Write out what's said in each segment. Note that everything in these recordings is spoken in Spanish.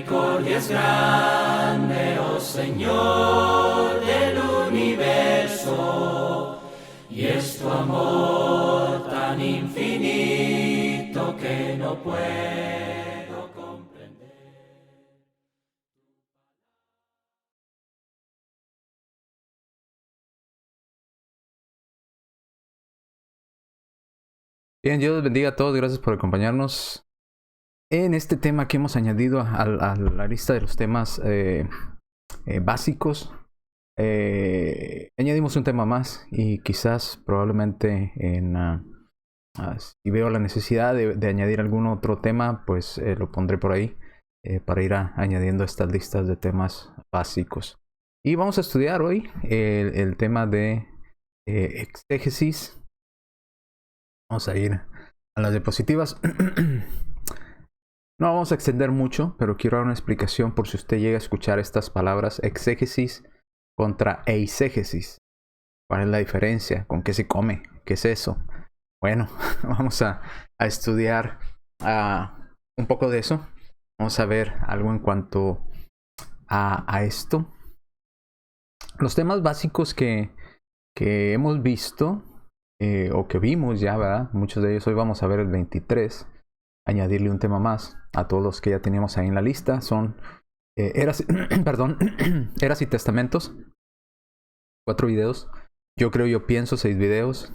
misericordia es grande, oh Señor del universo, y es tu amor tan infinito que no puedo comprender. Bien, Dios les bendiga a todos. Gracias por acompañarnos en este tema que hemos añadido a la lista de los temas básicos. Añadimos un tema más y quizás probablemente si veo la necesidad de añadir algún otro tema, pues lo pondré por ahí para ir añadiendo estas listas de temas básicos. Y vamos a estudiar hoy el tema de exégesis. Vamos a ir a las diapositivas. No vamos a extender mucho, pero quiero dar una explicación por si usted llega a escuchar estas palabras: exégesis contra eisegesis. ¿Cuál es la diferencia? ¿Con qué se come? ¿Qué es eso? Bueno, vamos a estudiar un poco de eso. Vamos a ver algo en cuanto a esto. Los temas básicos que hemos visto o que vimos ya, ¿verdad? Muchos de ellos. Hoy vamos a ver el 23. Añadirle un tema más a todos los que ya teníamos ahí en la lista. Son eras y testamentos. 4 videos. Yo creo, yo pienso, 6 videos.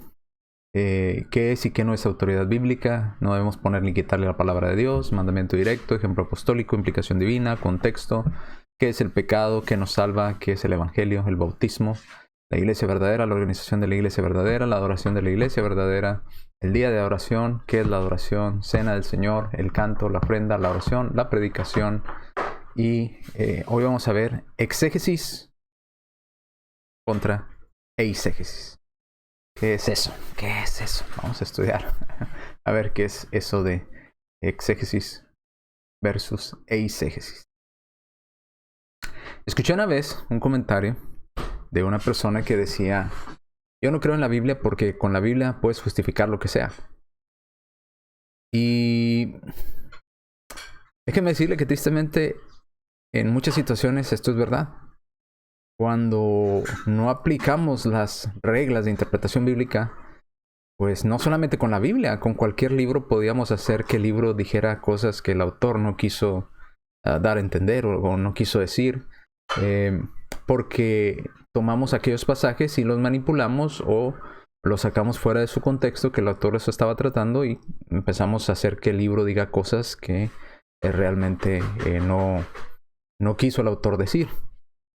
¿Qué es y qué no es autoridad bíblica? No debemos poner ni quitarle la palabra de Dios. Mandamiento directo, ejemplo apostólico, implicación divina, contexto. ¿Qué es el pecado? ¿Qué nos salva? ¿Qué es el evangelio? El bautismo. La iglesia verdadera, la organización de la iglesia verdadera, la adoración de la iglesia verdadera, el día de adoración, qué es la adoración, cena del Señor, el canto, la ofrenda, la oración, la predicación. Y hoy vamos a ver exégesis contra eisegesis. ¿Qué es eso? ¿Qué es eso? Vamos a estudiar. A ver qué es eso de exégesis versus eisegesis. Escuché una vez un comentario de una persona que decía: yo no creo en la Biblia porque con la Biblia puedes justificar lo que sea. Y déjeme decirle que tristemente en muchas situaciones esto es verdad. Cuando no aplicamos las reglas de interpretación bíblica, pues no solamente con la Biblia, con cualquier libro podíamos hacer que el libro dijera cosas que el autor no quiso dar a entender o no quiso decir. Porque tomamos aquellos pasajes y los manipulamos o los sacamos fuera de su contexto que el autor eso estaba tratando y empezamos a hacer que el libro diga cosas que realmente no quiso el autor decir.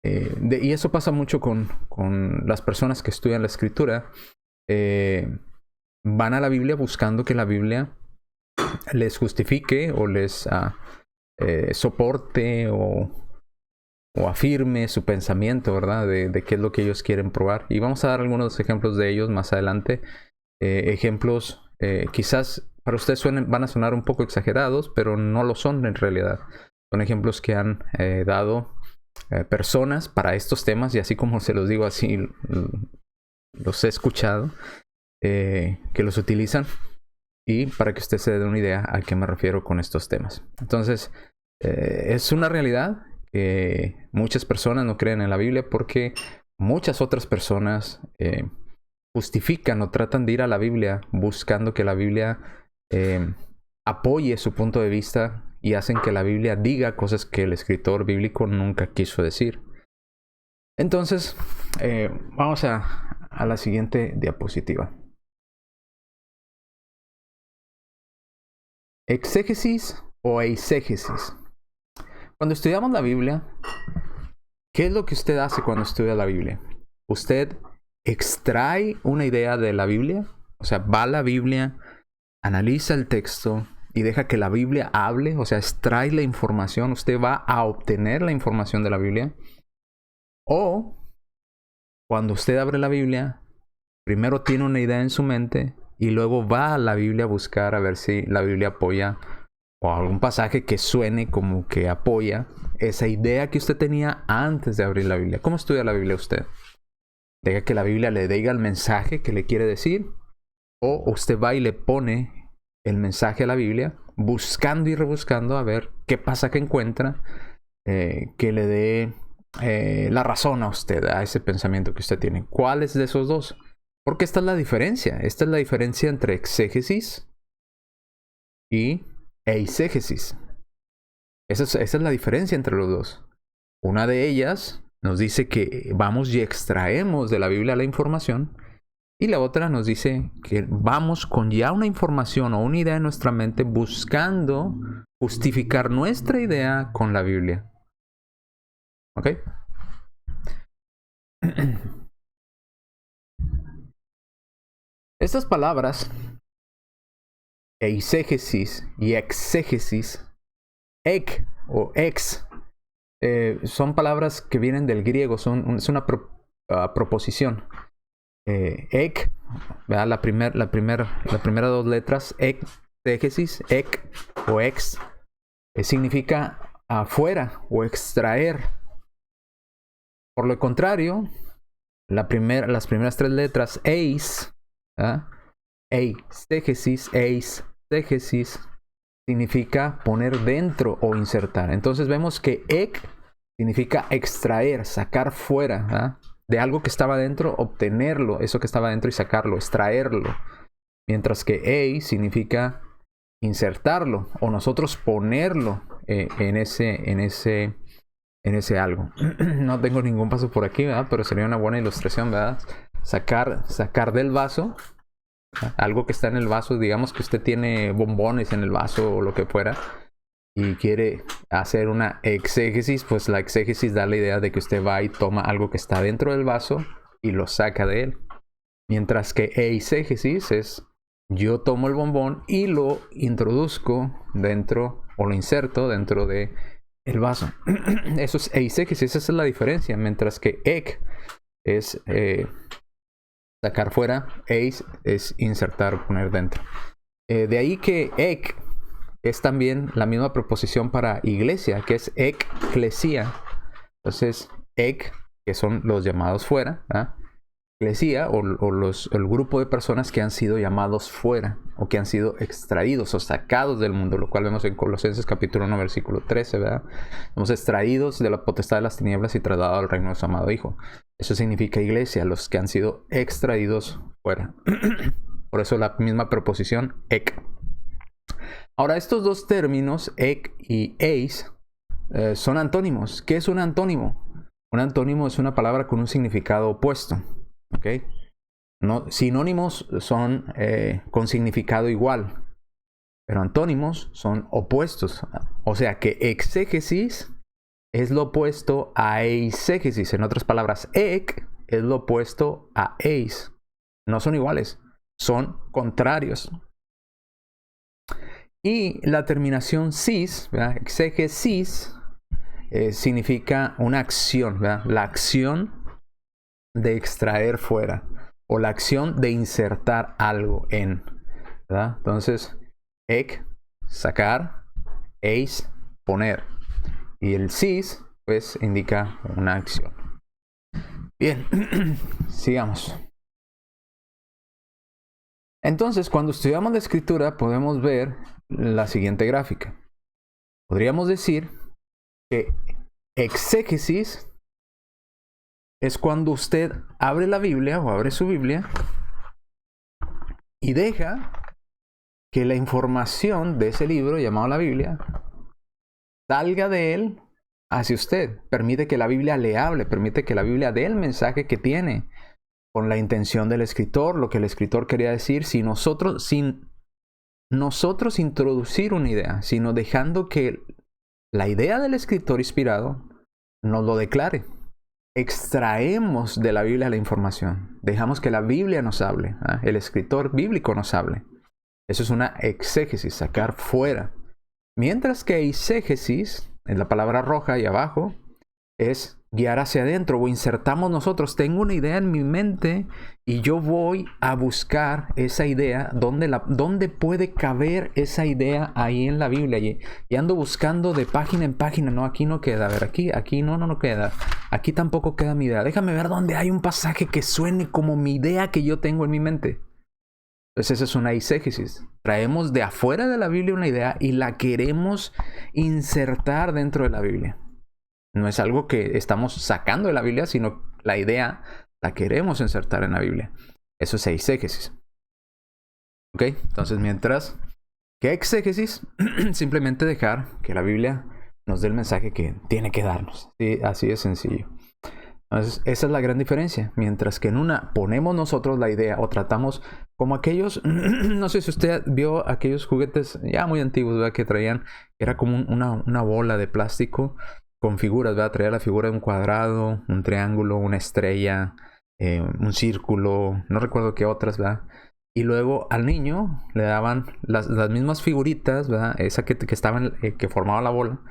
Y eso pasa mucho con las personas que estudian la escritura. Van a la Biblia buscando que la Biblia les justifique o les soporte o afirme su pensamiento, ¿verdad? De qué es lo que ellos quieren probar. Y vamos a dar algunos ejemplos de ellos más adelante. Ejemplos quizás para ustedes van a sonar un poco exagerados, pero no lo son en realidad. Son ejemplos que han dado personas para estos temas, y así como se los digo, así los he escuchado, que los utilizan, y para que usted se dé una idea a qué me refiero con estos temas. Entonces, es una realidad que muchas personas no creen en la Biblia porque muchas otras personas justifican o tratan de ir a la Biblia buscando que la Biblia apoye su punto de vista y hacen que la Biblia diga cosas que el escritor bíblico nunca quiso decir. Entonces, vamos a la siguiente diapositiva. Exégesis o eisegesis. Cuando estudiamos la Biblia, ¿qué es lo que usted hace cuando estudia la Biblia? Usted extrae una idea de la Biblia, o sea, va a la Biblia, analiza el texto y deja que la Biblia hable, o sea, extrae la información, usted va a obtener la información de la Biblia. O cuando usted abre la Biblia, primero tiene una idea en su mente y luego va a la Biblia a buscar a ver si la Biblia apoya o algún pasaje que suene como que apoya esa idea que usted tenía antes de abrir la Biblia. ¿Cómo estudia la Biblia usted? ¿Deja que la Biblia le diga el mensaje que le quiere decir? ¿O usted va y le pone el mensaje a la Biblia buscando y rebuscando a ver qué pasa que encuentra que le dé la razón a usted, a ese pensamiento que usted tiene. ¿Cuál es de esos dos? Porque esta es la diferencia. Esta es la diferencia entre exégesis y eisegesis. Esa es la diferencia entre los dos. Una de ellas nos dice que vamos y extraemos de la Biblia la información, y la otra nos dice que vamos con ya una información o una idea en nuestra mente buscando justificar nuestra idea con la Biblia. ¿Ok? Estas palabras, eisegesis y exégesis, ek o ex, son palabras que vienen del griego, es una proposición. Ek, ¿verdad? La primera dos letras, exégesis, ek o ex, significa afuera o extraer. Por lo contrario, las primeras tres letras, eis, eisegesis, significa poner dentro o insertar. Entonces vemos que ek significa extraer, sacar fuera, de algo que estaba dentro, obtenerlo, eso que estaba dentro y sacarlo, extraerlo. Mientras que eis significa insertarlo o nosotros ponerlo en ese algo. No tengo ningún paso por aquí, ¿verdad? Pero sería una buena ilustración, ¿verdad? Sacar del vaso algo que está en el vaso. Digamos que usted tiene bombones en el vaso o lo que fuera y quiere hacer una exégesis, pues la exégesis da la idea de que usted va y toma algo que está dentro del vaso y lo saca de él. Mientras que eisegesis es yo tomo el bombón y lo introduzco dentro o lo inserto dentro de el vaso. Eso es eisegesis, esa es la diferencia. Mientras que ek es sacar fuera, eis es insertar o poner dentro. De ahí que ek es también la misma proposición para iglesia, que es eclesia. Entonces, ek, que son los llamados fuera, eclesia o el grupo de personas que han sido llamados fuera o que han sido extraídos o sacados del mundo, lo cual vemos en Colosenses capítulo 1 versículo 13, ¿verdad? Somos extraídos de la potestad de las tinieblas y trasladados al reino de su amado Hijo. Eso significa iglesia, los que han sido extraídos fuera. Por eso la misma preposición ek. Ahora, estos dos términos, ek y eis, son antónimos. ¿Qué es un antónimo? Un antónimo es una palabra con un significado opuesto. ¿Ok? No, sinónimos son con significado igual, pero antónimos son opuestos. O sea que exégesis es lo opuesto a eisegesis. En otras palabras, ek es lo opuesto a eis. No son iguales, son contrarios. Y la terminación sis, ¿verdad? Exégesis, significa una acción, ¿verdad? La acción de extraer fuera o la acción de insertar algo en, ¿verdad? Entonces, ek, sacar, eis, poner. Y el sis, pues, indica una acción. Bien, sigamos. Entonces, cuando estudiamos la escritura, podemos ver la siguiente gráfica. Podríamos decir que exégesis es cuando usted abre la Biblia o abre su Biblia y deja que la información de ese libro llamado la Biblia salga de él hacia usted. Permite que la Biblia le hable, permite que la Biblia dé el mensaje que tiene con la intención del escritor, lo que el escritor quería decir, sin nosotros introducir una idea, sino dejando que la idea del escritor inspirado nos lo declare. Extraemos de la Biblia la información. Dejamos que la Biblia nos hable, el escritor bíblico nos hable. Eso es una exégesis, sacar fuera. Mientras que eisegesis, en la palabra roja y abajo, es guiar hacia adentro o insertamos nosotros. Tengo una idea en mi mente y yo voy a buscar esa idea, dónde puede caber esa idea ahí en la Biblia. Y ando buscando de página en página. No, aquí no queda. A ver, aquí no queda. Aquí tampoco queda mi idea. Déjame ver dónde hay un pasaje que suene como mi idea que yo tengo en mi mente. Entonces esa es una eisegesis. Traemos de afuera de la Biblia una idea y la queremos insertar dentro de la Biblia. No es algo que estamos sacando de la Biblia, sino la idea la queremos insertar en la Biblia. Eso es eisegesis. ¿Ok? Entonces mientras que exégesis, simplemente dejar que la Biblia nos dé el mensaje que tiene que darnos. ¿Sí? Así de sencillo. Entonces, esa es la gran diferencia. Mientras que en una ponemos nosotros la idea o tratamos como aquellos, no sé si usted vio aquellos juguetes ya muy antiguos, ¿verdad? Que traían, era como una bola de plástico con figuras, ¿verdad? Traía la figura de un cuadrado, un triángulo, una estrella, un círculo, no recuerdo qué otras, ¿verdad? Y luego al niño le daban las mismas figuritas, ¿verdad? Esa que estaban, que formaba la bola.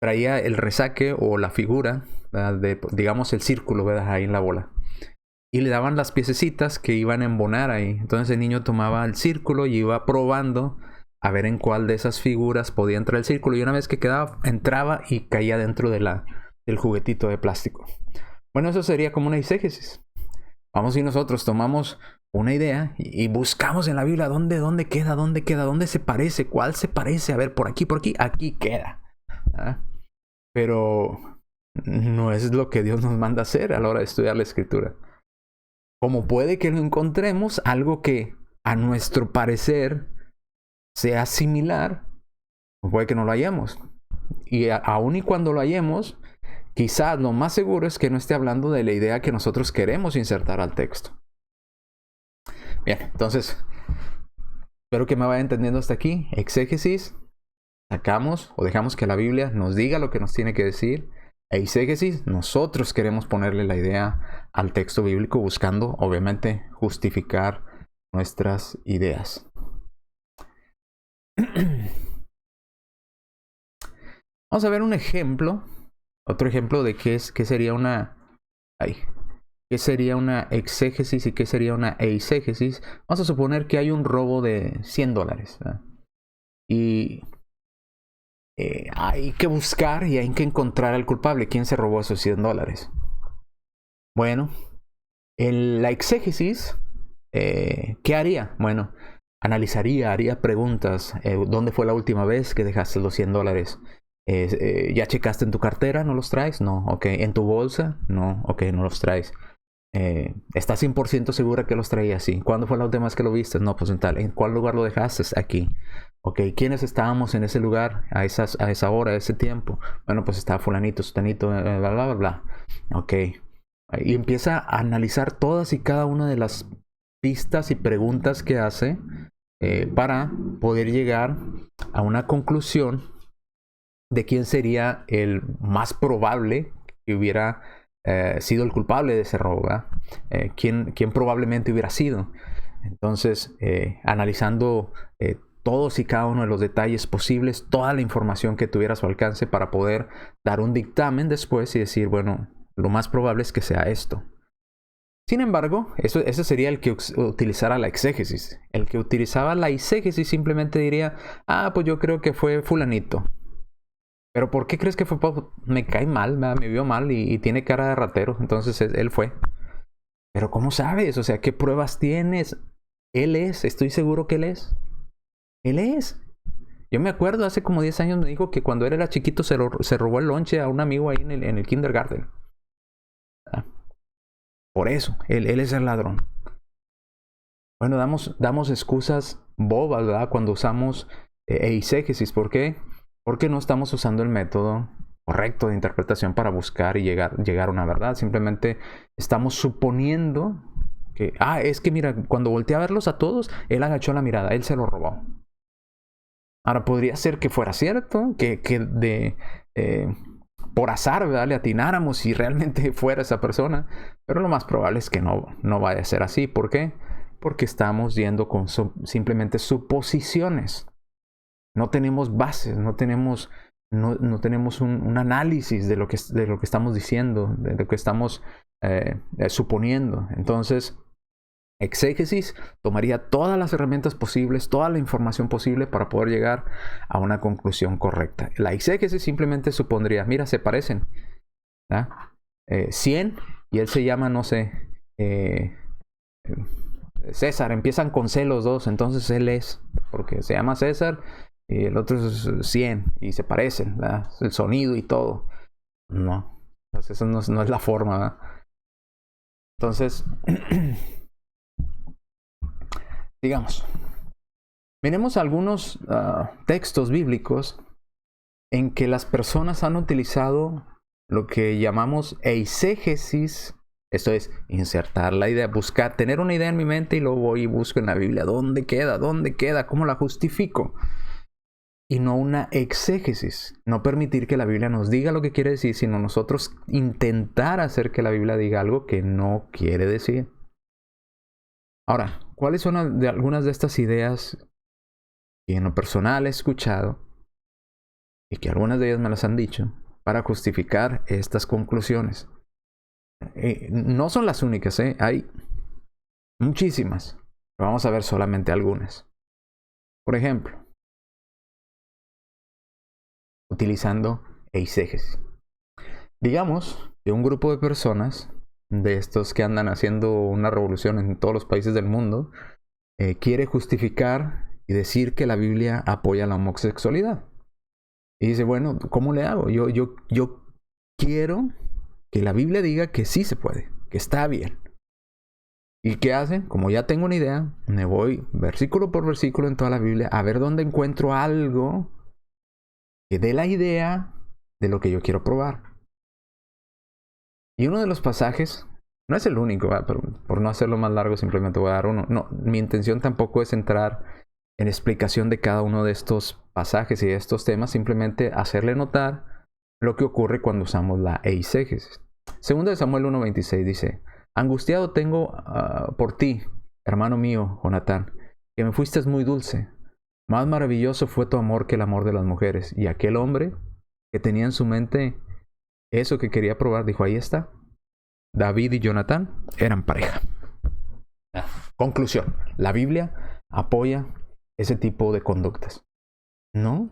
Traía el resaque o la figura, ¿verdad? De, digamos, el círculo, ¿verdad? Ahí en la bola. Y le daban las piececitas que iban a embonar ahí. Entonces el niño tomaba el círculo y iba probando a ver en cuál de esas figuras podía entrar el círculo. Y una vez que quedaba, entraba y caía dentro de del juguetito de plástico. Bueno, eso sería como una eisegesis. Vamos y nosotros tomamos una idea y buscamos en la Biblia dónde queda, dónde se parece, cuál se parece. A ver, por aquí, aquí queda. ¿Ah? Pero no es lo que Dios nos manda hacer a la hora de estudiar la Escritura. Como puede que lo encontremos, algo que a nuestro parecer sea similar, puede que no lo hallemos. Y aun y cuando lo hallemos, quizás lo más seguro es que no esté hablando de la idea que nosotros queremos insertar al texto. Bien, entonces, espero que me vaya entendiendo hasta aquí. Exégesis, sacamos o dejamos que la Biblia nos diga lo que nos tiene que decir. Eisegesis, nosotros queremos ponerle la idea al texto bíblico buscando, obviamente, justificar nuestras ideas. Vamos a ver un ejemplo, otro ejemplo de qué sería una exégesis y qué sería una eisegesis. Vamos a suponer que hay un robo de $100, ¿verdad? Y hay que buscar y hay que encontrar al culpable. ¿Quién se robó esos $100? Bueno, en la exégesis, ¿qué haría? Bueno, haría preguntas. ¿Dónde fue la última vez que dejaste los $100? ¿Ya checaste en tu cartera? ¿No los traes? No. Ok. ¿En tu bolsa? No. Ok, no los traes. ¿Estás 100% segura que los traías? Sí. ¿Cuándo fue la última vez que lo viste? No, pues en tal. ¿En cuál lugar lo dejaste? Aquí. Ok, ¿quiénes estábamos en ese lugar a esa hora, a ese tiempo? Bueno, pues estaba fulanito, sutanito, bla, bla, bla, bla. Ok. Y empieza a analizar todas y cada una de las pistas y preguntas que hace para poder llegar a una conclusión de quién sería el más probable que hubiera sido el culpable de ese robo, ¿verdad? ¿Quién probablemente hubiera sido? Entonces, analizando todos y cada uno de los detalles posibles, toda la información que tuviera a su alcance para poder dar un dictamen después y decir, bueno, lo más probable es que sea esto. Sin embargo, ese sería el que utilizara la exégesis. El que utilizaba la eisegesis simplemente diría, pues yo creo que fue fulanito. ¿Pero por qué crees que fue? Me cae mal, me vio mal y tiene cara de ratero, entonces él fue. Pero ¿cómo sabes? O sea, ¿qué pruebas tienes? Él es, estoy seguro que él es. Él es. Yo me acuerdo, hace como 10 años me dijo que cuando él era chiquito se robó el lonche a un amigo ahí en el kindergarten. Por eso, él es el ladrón. Bueno, damos excusas bobas, ¿verdad? Cuando usamos eisegesis. ¿Por qué? Porque no estamos usando el método correcto de interpretación para buscar y llegar a una verdad. Simplemente estamos suponiendo que, es que mira, cuando volteé a verlos a todos, él agachó la mirada, él se lo robó. Ahora, podría ser que fuera cierto, que por azar, ¿verdad? Le atináramos si realmente fuera esa persona, pero lo más probable es que no vaya a ser así. ¿Por qué? Porque estamos yendo con simplemente suposiciones. No tenemos bases, no tenemos un análisis de lo que estamos diciendo, de lo que estamos suponiendo. Entonces, exégesis tomaría todas las herramientas posibles, toda la información posible para poder llegar a una conclusión correcta. La exégesis simplemente supondría, mira, se parecen, 100 y él se llama, no sé, César, empiezan con C los dos, entonces él es, porque se llama César y el otro es 100 y se parecen, ¿verdad? El sonido y todo. No, pues eso no es la forma, ¿verdad? Entonces, digamos, miremos algunos textos bíblicos en que las personas han utilizado lo que llamamos eisegesis. Esto es insertar la idea, buscar, tener una idea en mi mente y luego voy y busco en la Biblia dónde queda, cómo la justifico. Y no una exégesis. No permitir que la Biblia nos diga lo que quiere decir, sino nosotros intentar hacer que la Biblia diga algo que no quiere decir. Ahora, ¿cuáles son algunas de estas ideas que en lo personal he escuchado y que algunas de ellas me las han dicho para justificar estas conclusiones? No son las únicas, hay muchísimas, pero vamos a ver solamente algunas. Por ejemplo, utilizando eisegesis. Digamos que un grupo de personas, de estos que andan haciendo una revolución en todos los países del mundo, quiere justificar y decir que la Biblia apoya la homosexualidad. Y dice, bueno, ¿cómo le hago? Yo quiero que la Biblia diga que sí se puede, que está bien. ¿Y qué hacen? Como ya tengo una idea, me voy versículo por versículo en toda la Biblia a ver dónde encuentro algo que dé la idea de lo que yo quiero probar. Y uno de los pasajes, no es el único, pero por no hacerlo más largo simplemente voy a dar uno. No, mi intención tampoco es entrar en explicación de cada uno de estos pasajes y de estos temas, simplemente hacerle notar lo que ocurre cuando usamos la eisegesis. Segundo de Samuel 1:26 dice, angustiado tengo por ti, hermano mío, Jonatán, que me fuiste muy dulce. Más maravilloso fue tu amor que el amor de las mujeres. Y aquel hombre que tenía en su mente eso que quería probar, dijo, ahí está. David y Jonatán eran pareja. Conclusión, la Biblia apoya ese tipo de conductas. No.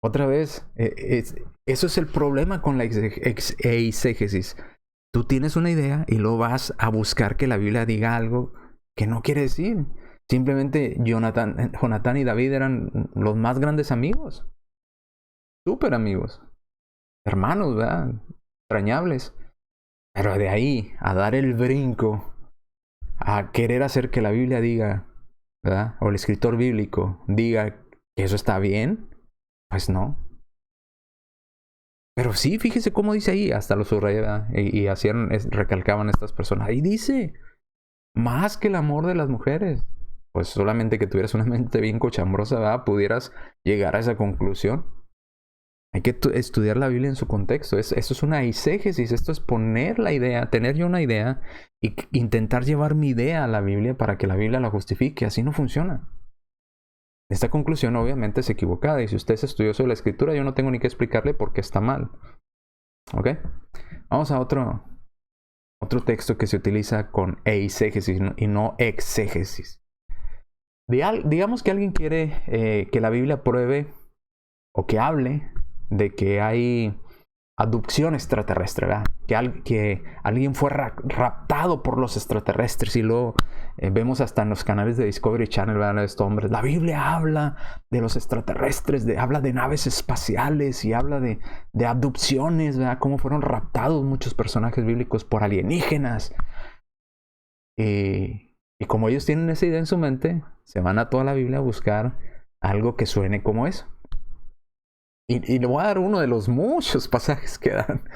Otra vez, eso es el problema con la eisegesis. Tú tienes una idea y luego vas a buscar que la Biblia diga algo que no quiere decir. Simplemente Jonatán y David eran los más grandes amigos. Súper amigos. Hermanos, ¿verdad? Extrañables. Pero de ahí a dar el brinco, a querer hacer que la Biblia diga, ¿verdad? O el escritor bíblico diga que eso está bien, pues no. Pero sí, fíjese cómo dice ahí, hasta lo subrayaba y recalcaban estas personas. Ahí dice, más que el amor de las mujeres. Pues solamente que tuvieras una mente bien cochambrosa, ¿verdad? Pudieras llegar a esa conclusión. Hay que estudiar la Biblia en su contexto. Eso es una eisegesis. Esto es poner la idea, tener yo una idea y intentar llevar mi idea a la Biblia para que la Biblia la justifique. Así no funciona. Esta conclusión obviamente es equivocada. Y si usted es estudioso de la Escritura, yo no tengo ni que explicarle por qué está mal. ¿Ok? Vamos a otro texto que se utiliza con eisegesis y no exégesis. Digamos que alguien quiere que la Biblia pruebe o que hable de que hay abducción extraterrestre, ¿verdad? Que alguien fue raptado por los extraterrestres y luego vemos hasta en los canales de Discovery Channel, ¿verdad? Estos hombres. La Biblia habla de los extraterrestres, habla de naves espaciales y habla de abducciones, ¿verdad? Cómo fueron raptados muchos personajes bíblicos por alienígenas. Y como ellos tienen esa idea en su mente, se van a toda la Biblia a buscar algo que suene como eso. Y le voy a dar uno de los muchos pasajes que dan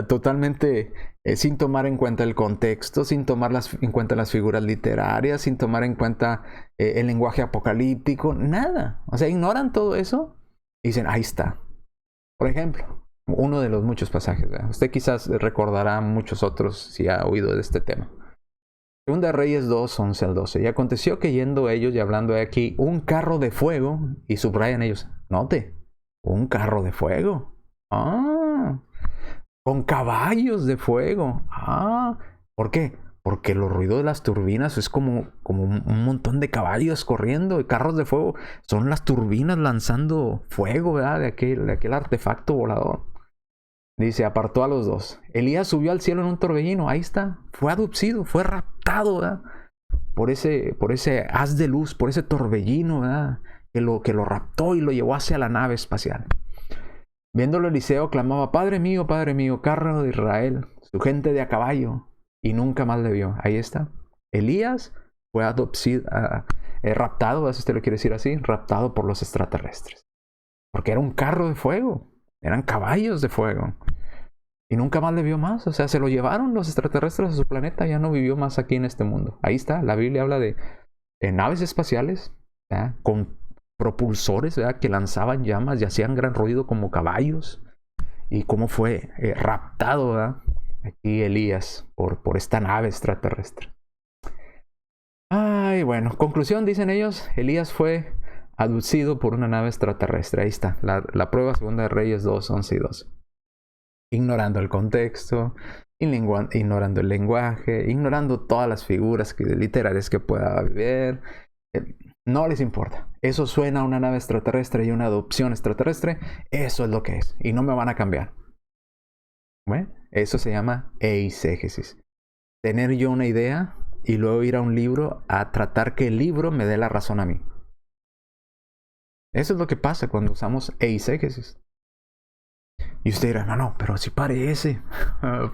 totalmente sin tomar en cuenta el contexto, sin tomar en cuenta las figuras literarias, sin tomar en cuenta el lenguaje apocalíptico, nada. O sea, ignoran todo eso y dicen, ahí está. Por ejemplo, uno de los muchos pasajes, ¿verdad? Usted quizás recordará muchos otros si ha oído de este tema. Segunda de Reyes 2, 11 al 12. Y aconteció que yendo ellos y hablando de aquí, un carro de fuego, y subrayan ellos, note, un carro de fuego. Con caballos de fuego. ¿Por qué? Porque los ruidos de las turbinas es como un montón de caballos corriendo y carros de fuego. Son las turbinas lanzando fuego, ¿verdad? De aquel artefacto volador. Dice, apartó a los dos. Elías subió al cielo en un torbellino. Ahí está. Fue abducido, fue raptado, ¿verdad? Por ese haz de luz, por ese torbellino, ¿verdad? Que lo raptó y lo llevó hacia la nave espacial. Viéndolo, Eliseo clamaba, Padre mío, carro de Israel, su gente de a caballo. Y nunca más le vio. Ahí está. Elías fue raptado, si usted lo quiere decir así, raptado por los extraterrestres. Porque era un carro de fuego. Eran caballos de fuego. Y nunca más le vio más. O sea, se lo llevaron los extraterrestres a su planeta. Ya no vivió más aquí en este mundo. Ahí está. La Biblia habla de naves espaciales, ¿verdad? Con propulsores, ¿verdad? Que lanzaban llamas y hacían gran ruido como caballos. Y cómo fue raptado, ¿verdad? Aquí Elías por esta nave extraterrestre. Ay, bueno. Conclusión, dicen ellos. Elías fue abducido por una nave extraterrestre. Ahí está. La prueba segunda de Reyes 2, 11 y 12. Ignorando el contexto, ignorando el lenguaje, ignorando todas las figuras literarias que pueda haber. No les importa. Eso suena a una nave extraterrestre y una adopción extraterrestre. Eso es lo que es. Y no me van a cambiar. Bueno, eso se llama eisegesis. Tener yo una idea y luego ir a un libro a tratar que el libro me dé la razón a mí. Eso es lo que pasa cuando usamos eisegesis. Y usted dirá, no, pero sí parece.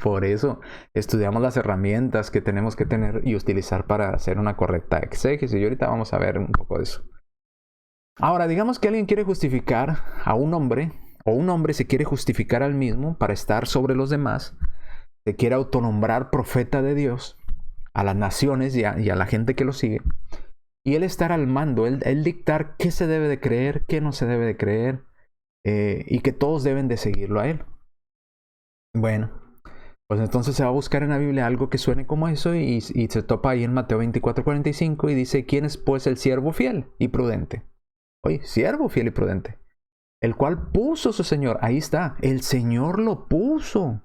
Por eso estudiamos las herramientas que tenemos que tener y utilizar para hacer una correcta exégesis. Y ahorita vamos a ver un poco de eso. Ahora, digamos que alguien quiere justificar a un hombre, o un hombre se quiere justificar al mismo para estar sobre los demás, se quiere autonombrar profeta de Dios a las naciones y a la gente que lo sigue. Y él estar al mando, él dictar qué se debe de creer, qué no se debe de creer. Y que todos deben de seguirlo a él. Bueno, pues entonces se va a buscar en la Biblia algo que suene como eso y se topa ahí en Mateo 24:45 y dice, ¿quién es pues el siervo fiel y prudente? Oye, siervo fiel y prudente, el cual puso su Señor. Ahí está, el Señor lo puso.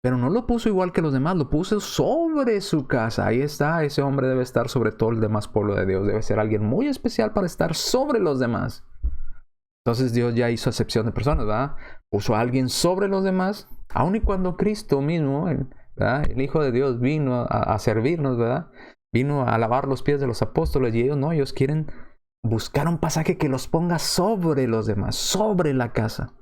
Pero no lo puso igual que los demás, lo puso sobre su casa. Ahí está, ese hombre debe estar sobre todo el demás pueblo de Dios. Debe ser alguien muy especial para estar sobre los demás. Entonces Dios ya hizo acepción de personas, ¿verdad? Puso a alguien sobre los demás, aun y cuando Cristo mismo, ¿verdad? El Hijo de Dios vino a servirnos, ¿verdad? Vino a lavar los pies de los apóstoles y ellos no, ellos quieren buscar un pasaje que los ponga sobre los demás, sobre la casa.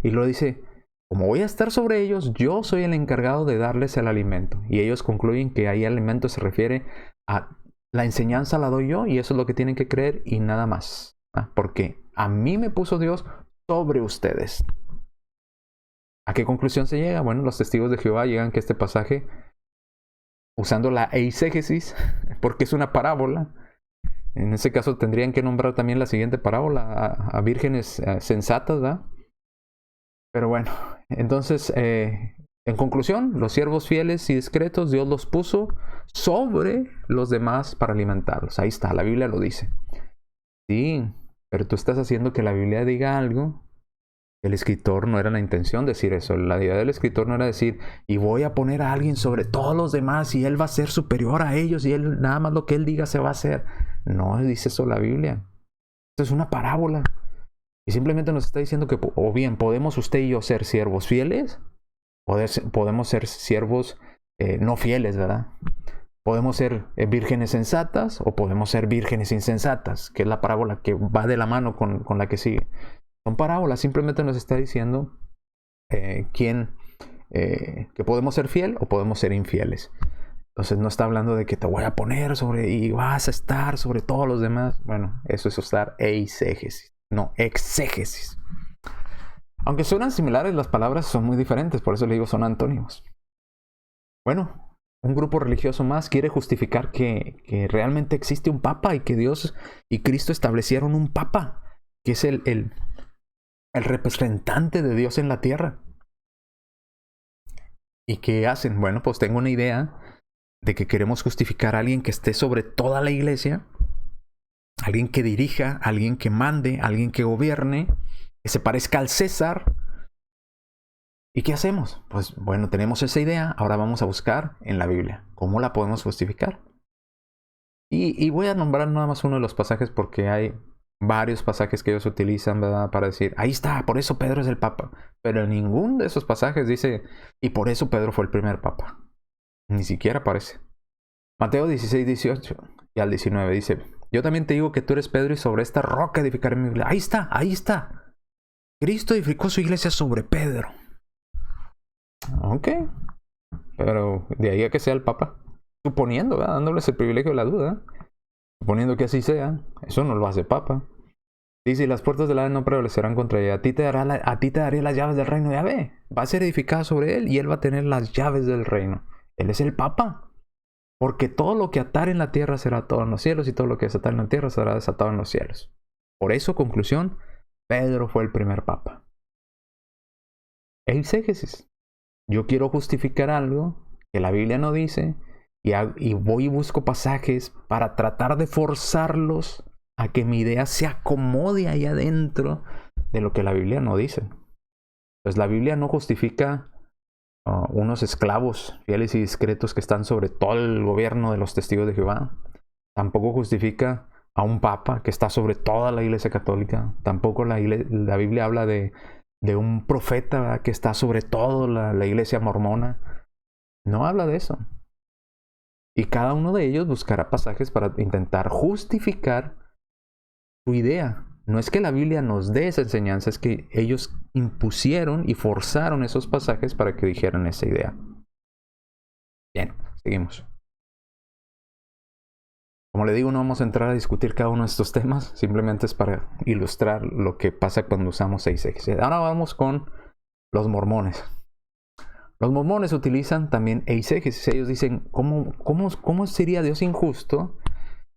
Y luego dice, como voy a estar sobre ellos, yo soy el encargado de darles el alimento. Y ellos concluyen que ahí alimento se refiere a la enseñanza la doy yo y eso es lo que tienen que creer y nada más. Porque a mí me puso Dios sobre ustedes. ¿A qué conclusión se llega? Bueno, los testigos de Jehová llegan que este pasaje, usando la eisegesis, porque es una parábola, en ese caso tendrían que nombrar también la siguiente parábola a vírgenes sensatas, ¿verdad? Pero bueno, entonces, en conclusión, los siervos fieles y discretos, Dios los puso sobre los demás para alimentarlos. Ahí está, la Biblia lo dice. Sí, pero tú estás haciendo que la Biblia diga algo. El escritor no era la intención de decir eso. La idea del escritor no era decir, y voy a poner a alguien sobre todos los demás y él va a ser superior a ellos y él nada más lo que él diga se va a hacer. No dice eso la Biblia. Esto es una parábola. Y simplemente nos está diciendo que o bien podemos usted y yo ser siervos fieles, podemos ser siervos no fieles, ¿verdad? Podemos ser vírgenes sensatas o podemos ser vírgenes insensatas, que es la parábola que va de la mano con la que sigue. Son parábolas, simplemente nos está diciendo que podemos ser fiel o podemos ser infieles. Entonces no está hablando de que te voy a poner sobre y vas a estar sobre todos los demás. Bueno, eso es usar eisegesis, no exégesis. Aunque suenan similares, las palabras son muy diferentes, por eso le digo son antónimos. Bueno, un grupo religioso más quiere justificar que realmente existe un papa y que Dios y Cristo establecieron un papa, que es el representante de Dios en la tierra. ¿Y qué hacen? Bueno, pues tengo una idea de que queremos justificar a alguien que esté sobre toda la iglesia, alguien que dirija, alguien que mande, alguien que gobierne, que se parezca al César. ¿Y qué hacemos? Pues bueno, tenemos esa idea, ahora vamos a buscar en la Biblia cómo la podemos justificar. Y voy a nombrar nada más uno de los pasajes porque hay varios pasajes que ellos utilizan, ¿verdad? Para decir, ahí está, por eso Pedro es el Papa. Pero en ninguno de esos pasajes dice, y por eso Pedro fue el primer Papa. Ni siquiera aparece. Mateo 16, 18 y al 19 dice, yo también te digo que tú eres Pedro y sobre esta roca edificaré mi iglesia. Ahí está, ahí está. Cristo edificó su iglesia sobre Pedro. Ok. Pero de ahí a que sea el Papa. Suponiendo, ¿verdad? Dándoles el privilegio de la duda. Suponiendo que así sea. Eso no lo hace Papa. Dice, y las puertas del Hades no prevalecerán contra ella. A ti te daré las llaves del reino. Ya ve. Va a ser edificada sobre él y él va a tener las llaves del reino. Él es el Papa. Porque todo lo que atar en la tierra será atado en los cielos y todo lo que desatar en la tierra será desatado en los cielos. Por eso, conclusión, Pedro fue el primer Papa. Eisegesis. Yo quiero justificar algo que la Biblia no dice y voy y busco pasajes para tratar de forzarlos a que mi idea se acomode ahí adentro de lo que la Biblia no dice. Pues la Biblia no justifica unos esclavos fieles y discretos que están sobre todo el gobierno de los testigos de Jehová. Tampoco justifica a un papa que está sobre toda la iglesia católica. Tampoco la Biblia habla de un profeta, ¿verdad?, que está sobre toda la iglesia mormona. No habla de eso. Y cada uno de ellos buscará pasajes para intentar justificar su idea. No es que la Biblia nos dé esa enseñanza, es que ellos impusieron y forzaron esos pasajes para que dijeran esa idea. Bien, seguimos. Como le digo, no vamos a entrar a discutir cada uno de estos temas, simplemente es para ilustrar lo que pasa cuando usamos eisegesis. Ahora vamos con los mormones. Los mormones utilizan también eisegesis. Ellos dicen, ¿cómo sería Dios injusto?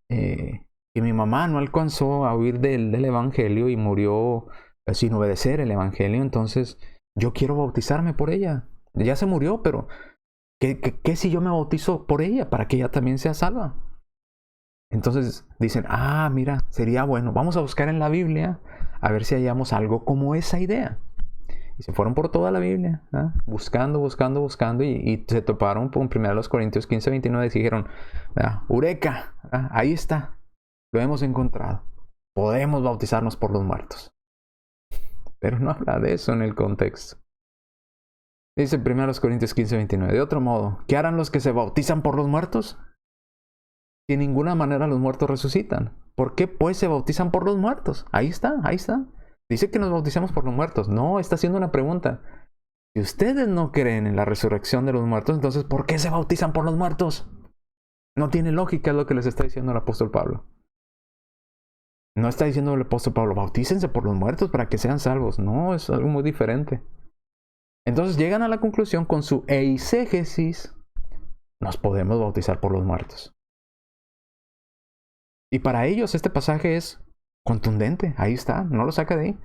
Que mi mamá no alcanzó a oír del evangelio y murió sin obedecer el evangelio, entonces yo quiero bautizarme por ella. Ya se murió, pero ¿qué si yo me bautizo por ella para que ella también sea salva? Entonces dicen, mira, sería bueno, vamos a buscar en la Biblia a ver si hallamos algo como esa idea. Y se fueron por toda la Biblia, buscando, y se toparon con 1 Corintios 15, 29 y dijeron, ¡Eureka! Ahí está. Lo hemos encontrado. Podemos bautizarnos por los muertos. Pero no habla de eso en el contexto. Dice 1 Corintios 15, 29. De otro modo, ¿qué harán los que se bautizan por los muertos? Si en ninguna manera los muertos resucitan. ¿Por qué pues se bautizan por los muertos? Ahí está, ahí está. Dice que nos bauticemos por los muertos. No, está haciendo una pregunta. Si ustedes no creen en la resurrección de los muertos, entonces ¿por qué se bautizan por los muertos? No tiene lógica lo que les está diciendo el apóstol Pablo. No está diciendo el apóstol Pablo, bautícense por los muertos para que sean salvos. No, es algo muy diferente. Entonces llegan a la conclusión con su eisegesis, nos podemos bautizar por los muertos. Y para ellos este pasaje es contundente. Ahí está, no lo saca de ahí.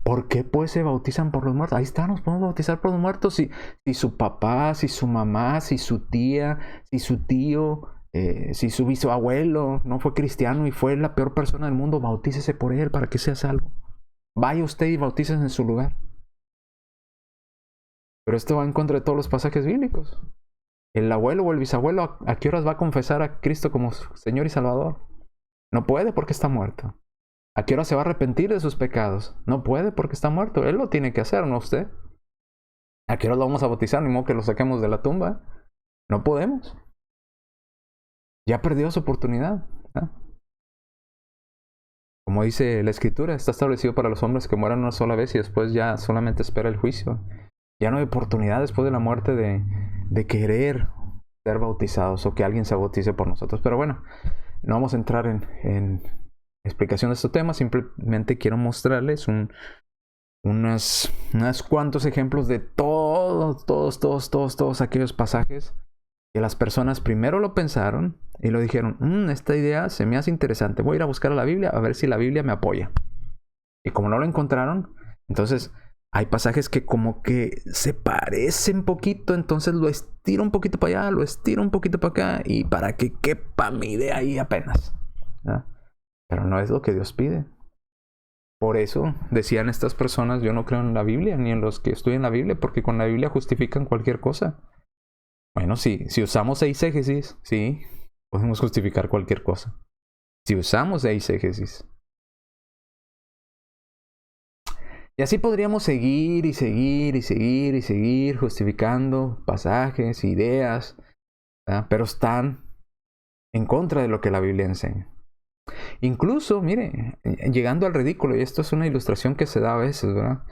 ¿Por qué pues se bautizan por los muertos? Ahí está, nos podemos bautizar por los muertos. Si su papá, si su mamá, si su tía, si su tío, si su bisabuelo no fue cristiano y fue la peor persona del mundo, bautícese por él para que sea salvo. Vaya usted y bautícese en su lugar. Pero esto va en contra de todos los pasajes bíblicos. El abuelo o el bisabuelo, ¿a qué horas va a confesar a Cristo como Señor y Salvador? No puede porque está muerto. ¿A qué hora se va a arrepentir de sus pecados? No puede porque está muerto. Él lo tiene que hacer, no usted. ¿A qué hora lo vamos a bautizar? Ni modo que lo saquemos de la tumba. No podemos. Ya perdió su oportunidad. Como dice la Escritura, está establecido para los hombres que mueran una sola vez y después ya solamente espera el juicio. Ya no hay oportunidad después de la muerte de querer ser bautizados o que alguien se bautice por nosotros. Pero bueno, no vamos a entrar en explicación de este tema. Simplemente quiero mostrarles unos cuantos ejemplos de todos aquellos pasajes que las personas primero lo pensaron y lo dijeron, esta idea se me hace interesante, voy a ir a buscar a la Biblia a ver si la Biblia me apoya. Y como no lo encontraron, entonces hay pasajes que como que se parecen poquito, entonces lo estiro un poquito para allá, lo estiro un poquito para acá y para que quepa mi idea ahí apenas. Pero no es lo que Dios pide. Por eso decían estas personas, yo no creo en la Biblia ni en los que estudian la Biblia, porque con la Biblia justifican cualquier cosa. Bueno, si usamos eisegesis, sí, podemos justificar cualquier cosa. Si usamos eisegesis. Y así podríamos seguir y seguir y seguir y seguir justificando pasajes, ideas, ¿verdad? Pero están en contra de lo que la Biblia enseña. Incluso, mire, llegando al ridículo, y esto es una ilustración que se da a veces, ¿verdad?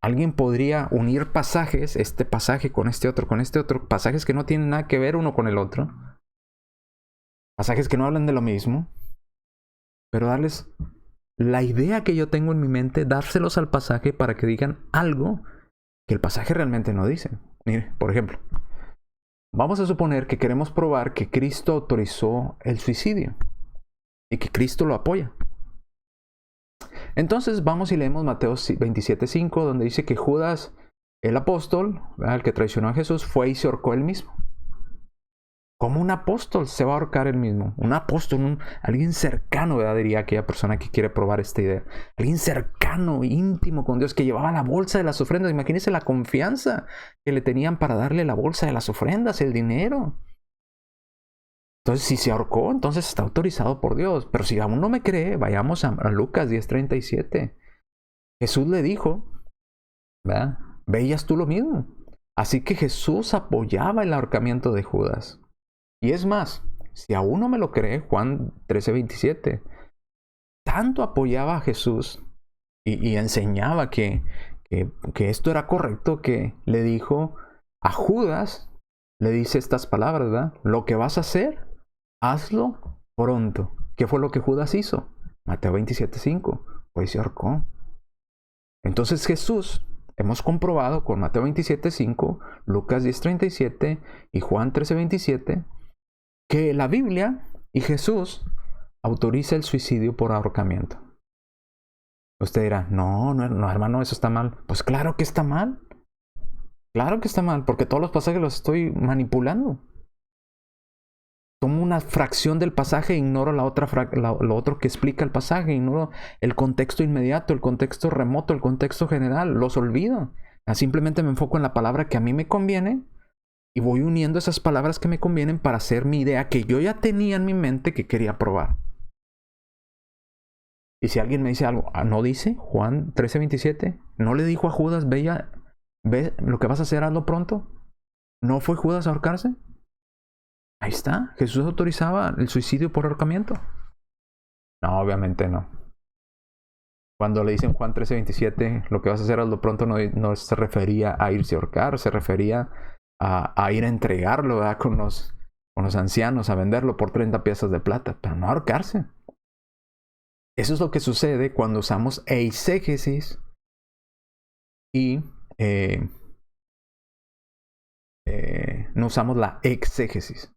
Alguien podría unir pasajes, este pasaje con este otro, pasajes que no tienen nada que ver uno con el otro, pasajes que no hablan de lo mismo, pero darles la idea que yo tengo en mi mente, dárselos al pasaje para que digan algo que el pasaje realmente no dice. Mire, por ejemplo, vamos a suponer que queremos probar que Cristo autorizó el suicidio y que Cristo lo apoya. Entonces vamos y leemos Mateo 27:5, donde dice que Judas, el apóstol, el que traicionó a Jesús, fue y se ahorcó él mismo. ¿Cómo un apóstol se va a ahorcar él mismo? Un apóstol, alguien cercano, ¿verdad? Diría aquella persona que quiere probar esta idea. Alguien cercano, íntimo con Dios, que llevaba la bolsa de las ofrendas. Imagínense la confianza que le tenían para darle la bolsa de las ofrendas, el dinero. Entonces, si se ahorcó, entonces está autorizado por Dios. Pero si aún no me cree, vayamos a Lucas 10:37. Jesús le dijo, ¿verdad? ¿Veías tú lo mismo? Así que Jesús apoyaba el ahorcamiento de Judas. Y es más, si aún no me lo cree, Juan 13:27, tanto apoyaba a Jesús y enseñaba que esto era correcto, que le dijo a Judas, le dice estas palabras, ¿verdad? Lo que vas a hacer, hazlo pronto. ¿Qué fue lo que Judas hizo? Mateo 27:5, pues se ahorcó. Entonces Jesús, hemos comprobado con Mateo 27:5, Lucas 10:37 y Juan 13:27, que la Biblia y Jesús autoriza el suicidio por ahorcamiento. Usted dirá, no, hermano, eso está mal. Pues claro que está mal. Claro que está mal, porque todos los pasajes los estoy manipulando. Tomo una fracción del pasaje e ignoro lo otro que explica el pasaje. Ignoro el contexto inmediato, el contexto remoto, el contexto general. Los olvido. Simplemente me enfoco en la palabra que a mí me conviene y voy uniendo esas palabras que me convienen para hacer mi idea que yo ya tenía en mi mente que quería probar. Y si alguien me dice algo, ¿no dice Juan 13:27? ¿No le dijo a Judas, ve lo que vas a hacer, hazlo pronto? ¿No fue Judas a ahorcarse? Ahí está, Jesús autorizaba el suicidio por ahorcamiento. No, obviamente no. Cuando le dicen Juan 13:27, lo que vas a hacer, hazlo pronto, no se refería a irse a ahorcar, se refería a ir a entregarlo, ¿verdad? con los ancianos, a venderlo por 30 piezas de plata, pero no ahorcarse. Eso es lo que sucede cuando usamos eisegesis y no usamos la exégesis.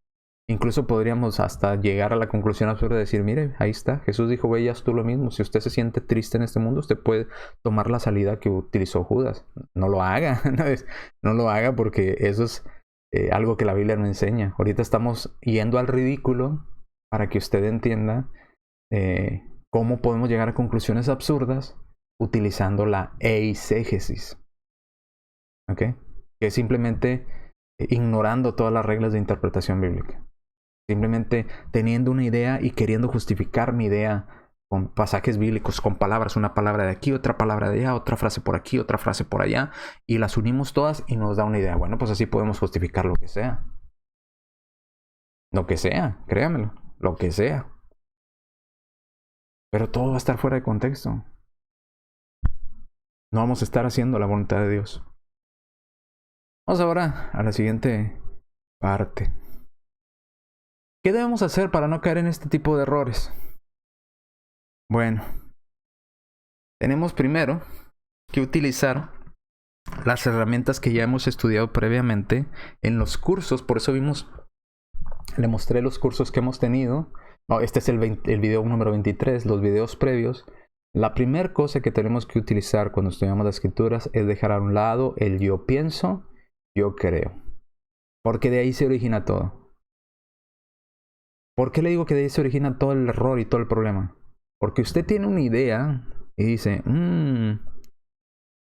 Incluso podríamos hasta llegar a la conclusión absurda de decir, mire, ahí está, Jesús dijo, veías tú lo mismo. Si usted se siente triste en este mundo, usted puede tomar la salida que utilizó Judas. No lo haga, no lo haga porque eso es algo que la Biblia no enseña. Ahorita estamos yendo al ridículo para que usted entienda cómo podemos llegar a conclusiones absurdas utilizando la eisegesis. ¿Ok? Que es simplemente ignorando todas las reglas de interpretación bíblica. Simplemente teniendo una idea y queriendo justificar mi idea con pasajes bíblicos, con palabras, una palabra de aquí, otra palabra de allá, otra frase por aquí, otra frase por allá, y las unimos todas y nos da una idea. Bueno, pues así podemos justificar lo que sea. Lo que sea, créamelo, lo que sea. Pero todo va a estar fuera de contexto. No vamos a estar haciendo la voluntad de Dios. Vamos ahora a la siguiente parte. ¿Qué debemos hacer para no caer en este tipo de errores? Bueno, tenemos primero que utilizar las herramientas que ya hemos estudiado previamente en los cursos. Por eso le mostré los cursos que hemos tenido. No, este es el video número 23, los videos previos. La primera cosa que tenemos que utilizar cuando estudiamos las escrituras es dejar a un lado el yo pienso, yo creo. Porque de ahí se origina todo. ¿Por qué le digo que de ahí se origina todo el error y todo el problema? Porque usted tiene una idea y dice,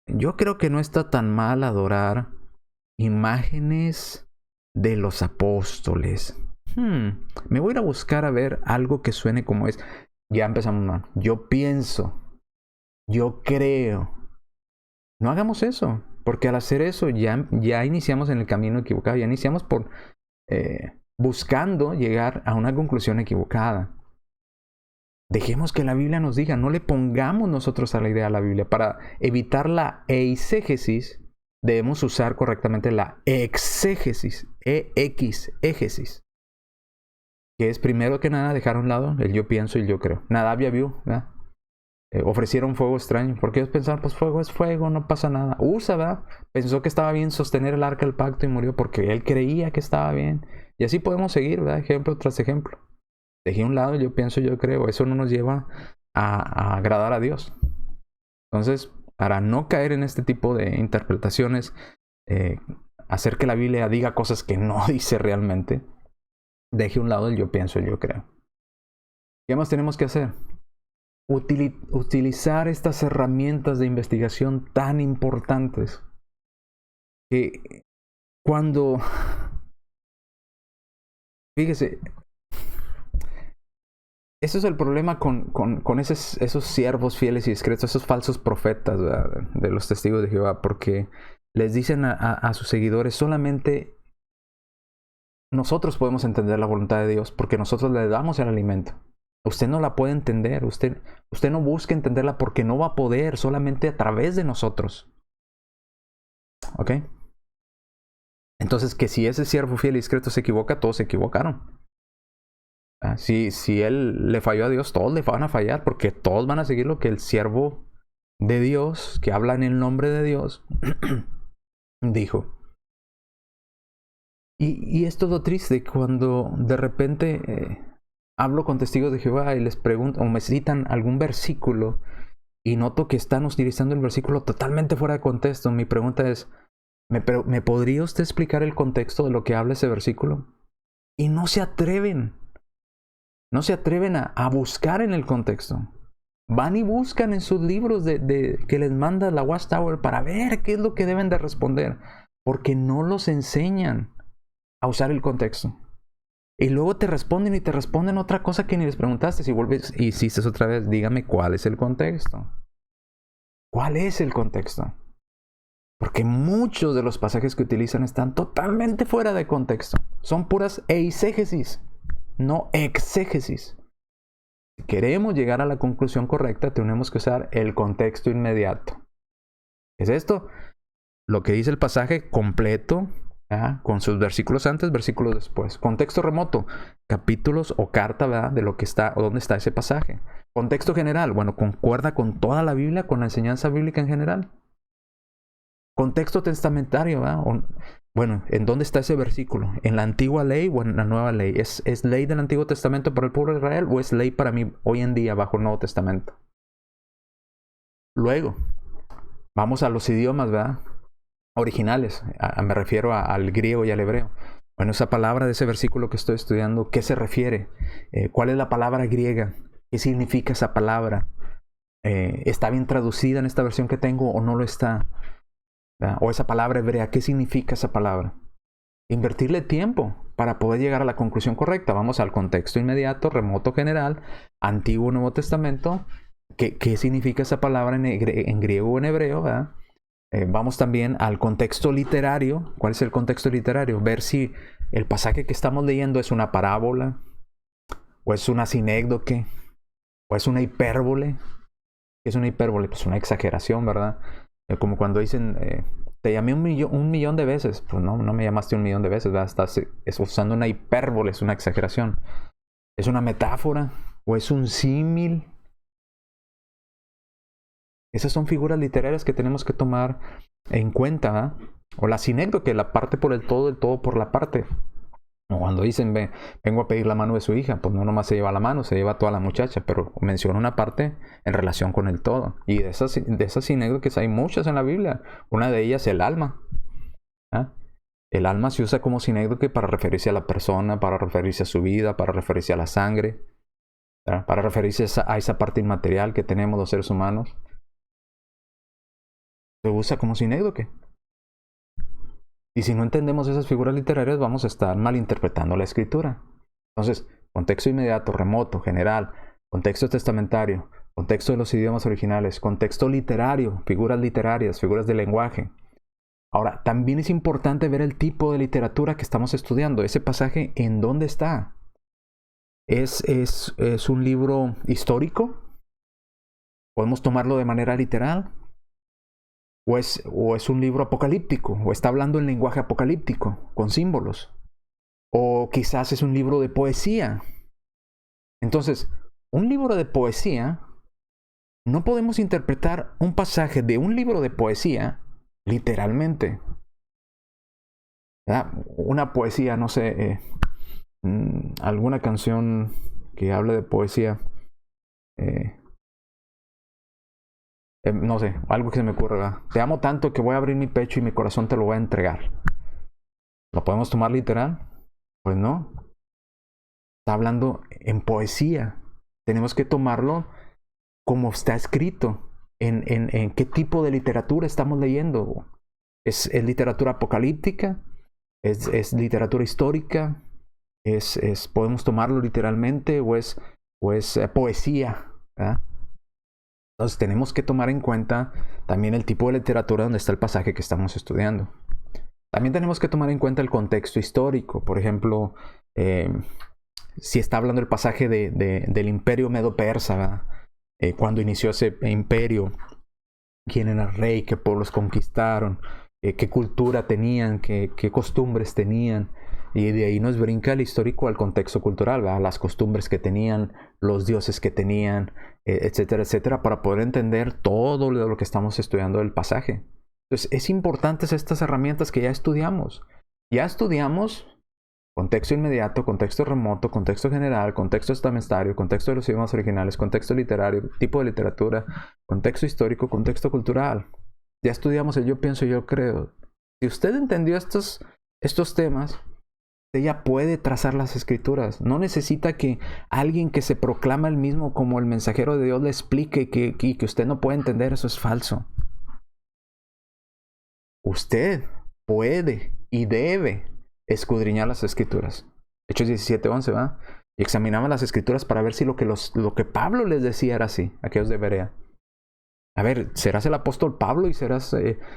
yo creo que no está tan mal adorar imágenes de los apóstoles. Me voy a ir a buscar a ver algo que suene como es. Ya empezamos mal. Yo pienso. yo creo. No hagamos eso, porque al hacer eso ya iniciamos en el camino equivocado, ya iniciamos por buscando llegar a una conclusión equivocada. Dejemos que la Biblia nos diga, no le pongamos nosotros a la idea a la Biblia. Para evitar la eisegesis, debemos usar correctamente la exégesis, exégesis, que es primero que nada dejar a un lado el yo pienso y el yo creo. Nadab y Abiú, ¿verdad? Ofrecieron fuego extraño, porque ellos pensaban, pues fuego es fuego, no pasa nada. Usa, ¿verdad? Pensó que estaba bien sostener el arca del pacto y murió porque él creía que estaba bien. Y así podemos seguir, ¿verdad? Ejemplo tras ejemplo. Dejé a un lado, yo pienso, yo creo. Eso no nos lleva a agradar a Dios. Entonces, para no caer en este tipo de interpretaciones, hacer que la Biblia diga cosas que no dice realmente, deje a un lado el yo pienso, el yo creo. ¿Qué más tenemos que hacer? Utilizar estas herramientas de investigación tan importantes que cuando, fíjese, eso es el problema con esos siervos fieles y discretos, esos falsos profetas, ¿verdad? De los testigos de Jehová, porque les dicen a sus seguidores, solamente nosotros podemos entender la voluntad de Dios porque nosotros le damos el alimento. Usted no la puede entender, usted no busca entenderla porque no va a poder, solamente a través de nosotros. ¿Ok? Entonces, que si ese siervo fiel y discreto se equivoca, todos se equivocaron. Si él le falló a Dios, todos le van a fallar, porque todos van a seguir lo que el siervo de Dios, que habla en el nombre de Dios, dijo. Y es todo triste cuando de repente hablo con testigos de Jehová y les pregunto, o me citan algún versículo y noto que están utilizando el versículo totalmente fuera de contexto. Mi pregunta es, ¿me podría usted explicar el contexto de lo que habla ese versículo? Y no se atreven. No se atreven a buscar en el contexto. Van y buscan en sus libros que les manda la Watchtower para ver qué es lo que deben de responder. Porque no los enseñan a usar el contexto. Y luego te responden otra cosa que ni les preguntaste. Si vuelves y hiciste otra vez, dígame cuál es el contexto. ¿Cuál es el contexto? Porque muchos de los pasajes que utilizan están totalmente fuera de contexto. Son puras eisegesis, no exégesis. Si queremos llegar a la conclusión correcta, tenemos que usar el contexto inmediato. ¿Qué es esto? Lo que dice el pasaje completo, con sus versículos antes, versículos después. Contexto remoto, capítulos o carta, ¿verdad? De lo que está o dónde está ese pasaje. Contexto general, bueno, concuerda con toda la Biblia, con la enseñanza bíblica en general. Contexto testamentario, ¿verdad? Bueno, ¿en dónde está ese versículo? ¿En la antigua ley o en la nueva ley? ¿Es ley del Antiguo Testamento para el pueblo de Israel o es ley para mí hoy en día bajo el Nuevo Testamento? Luego, vamos a los idiomas, ¿verdad? Originales. Me refiero al griego y al hebreo. Bueno, esa palabra de ese versículo que estoy estudiando, ¿qué se refiere? ¿Cuál es la palabra griega? ¿Qué significa esa palabra? ¿Está bien traducida en esta versión que tengo o no lo está? ¿Verdad? O esa palabra hebrea, ¿qué significa esa palabra? Invertirle tiempo para poder llegar a la conclusión correcta. Vamos al contexto inmediato, remoto, general, Antiguo, Nuevo Testamento. ¿Qué significa esa palabra en griego o en hebreo? ¿Verdad? Vamos también al contexto literario. ¿Cuál es el contexto literario? Ver si el pasaje que estamos leyendo es una parábola, o es una sinécdoque, o es una hipérbole. ¿Qué es una hipérbole? Pues una exageración, ¿verdad? Como cuando dicen, te llamé un millón de veces. Pues no me llamaste un millón de veces, ¿verdad? Estás usando una hipérbole, es una exageración. ¿Es una metáfora? ¿O es un símil? Esas son figuras literarias que tenemos que tomar en cuenta, ¿eh? O la sinécdoque, la parte por el todo por la parte. O cuando dicen, vengo a pedir la mano de su hija, pues no nomás se lleva la mano, se lleva toda la muchacha, pero menciona una parte en relación con el todo. Y de esas sinécdoques hay muchas en la Biblia. Una de ellas, el alma. ¿Eh? El alma se usa como sinécdoque para referirse a la persona, para referirse a su vida, para referirse a la sangre, ¿verdad? Para referirse a esa parte inmaterial que tenemos los seres humanos. Se usa como sinécdoque. Y si no entendemos esas figuras literarias, vamos a estar malinterpretando la escritura. Entonces, contexto inmediato, remoto, general, contexto testamentario, contexto de los idiomas originales, contexto literario, figuras literarias, figuras de lenguaje. Ahora, también es importante ver el tipo de literatura que estamos estudiando. Ese pasaje, ¿en dónde está? ¿Es un libro histórico? ¿Podemos tomarlo de manera literal? ¿O es un libro apocalíptico? ¿O está hablando en lenguaje apocalíptico, con símbolos? ¿O quizás es un libro de poesía? Entonces, un libro de poesía, no podemos interpretar un pasaje de un libro de poesía literalmente. ¿Verdad? Una poesía, no sé, alguna canción que hable de poesía, no sé, algo que se me ocurra. ¿Verdad? Te amo tanto que voy a abrir mi pecho y mi corazón te lo voy a entregar. ¿Lo podemos tomar literal? Pues no. Está hablando en poesía. Tenemos que tomarlo como está escrito. En qué tipo de literatura estamos leyendo. ¿Es literatura apocalíptica? ¿Es literatura histórica? ¿Podemos tomarlo literalmente? ¿O es poesía? ¿Verdad? Entonces tenemos que tomar en cuenta también el tipo de literatura donde está el pasaje que estamos estudiando. También tenemos que tomar en cuenta el contexto histórico. Por ejemplo, si está hablando el pasaje del imperio medo-persa, cuando inició ese imperio, quién era el rey, qué pueblos conquistaron, qué cultura tenían, qué costumbres tenían. Y de ahí nos brinca el histórico al contexto cultural, ¿verdad? Las costumbres que tenían, los dioses que tenían, etcétera, etcétera, para poder entender todo lo que estamos estudiando del pasaje. Entonces, es importante estas herramientas que ya estudiamos. Ya estudiamos contexto inmediato, contexto remoto, contexto general, contexto estamentario, contexto de los idiomas originales, contexto literario, tipo de literatura, contexto histórico, contexto cultural. Ya estudiamos el yo pienso, yo creo. Si usted entendió estos temas, usted ya puede trazar las escrituras. No necesita que alguien que se proclama el mismo como el mensajero de Dios le explique que usted no puede entender. Eso es falso. Usted puede y debe escudriñar las escrituras. Hechos 17:11, ¿va? Y examinaban las escrituras para ver si lo que Pablo les decía era así, aquellos de Berea. A ver, serás el apóstol Pablo y serás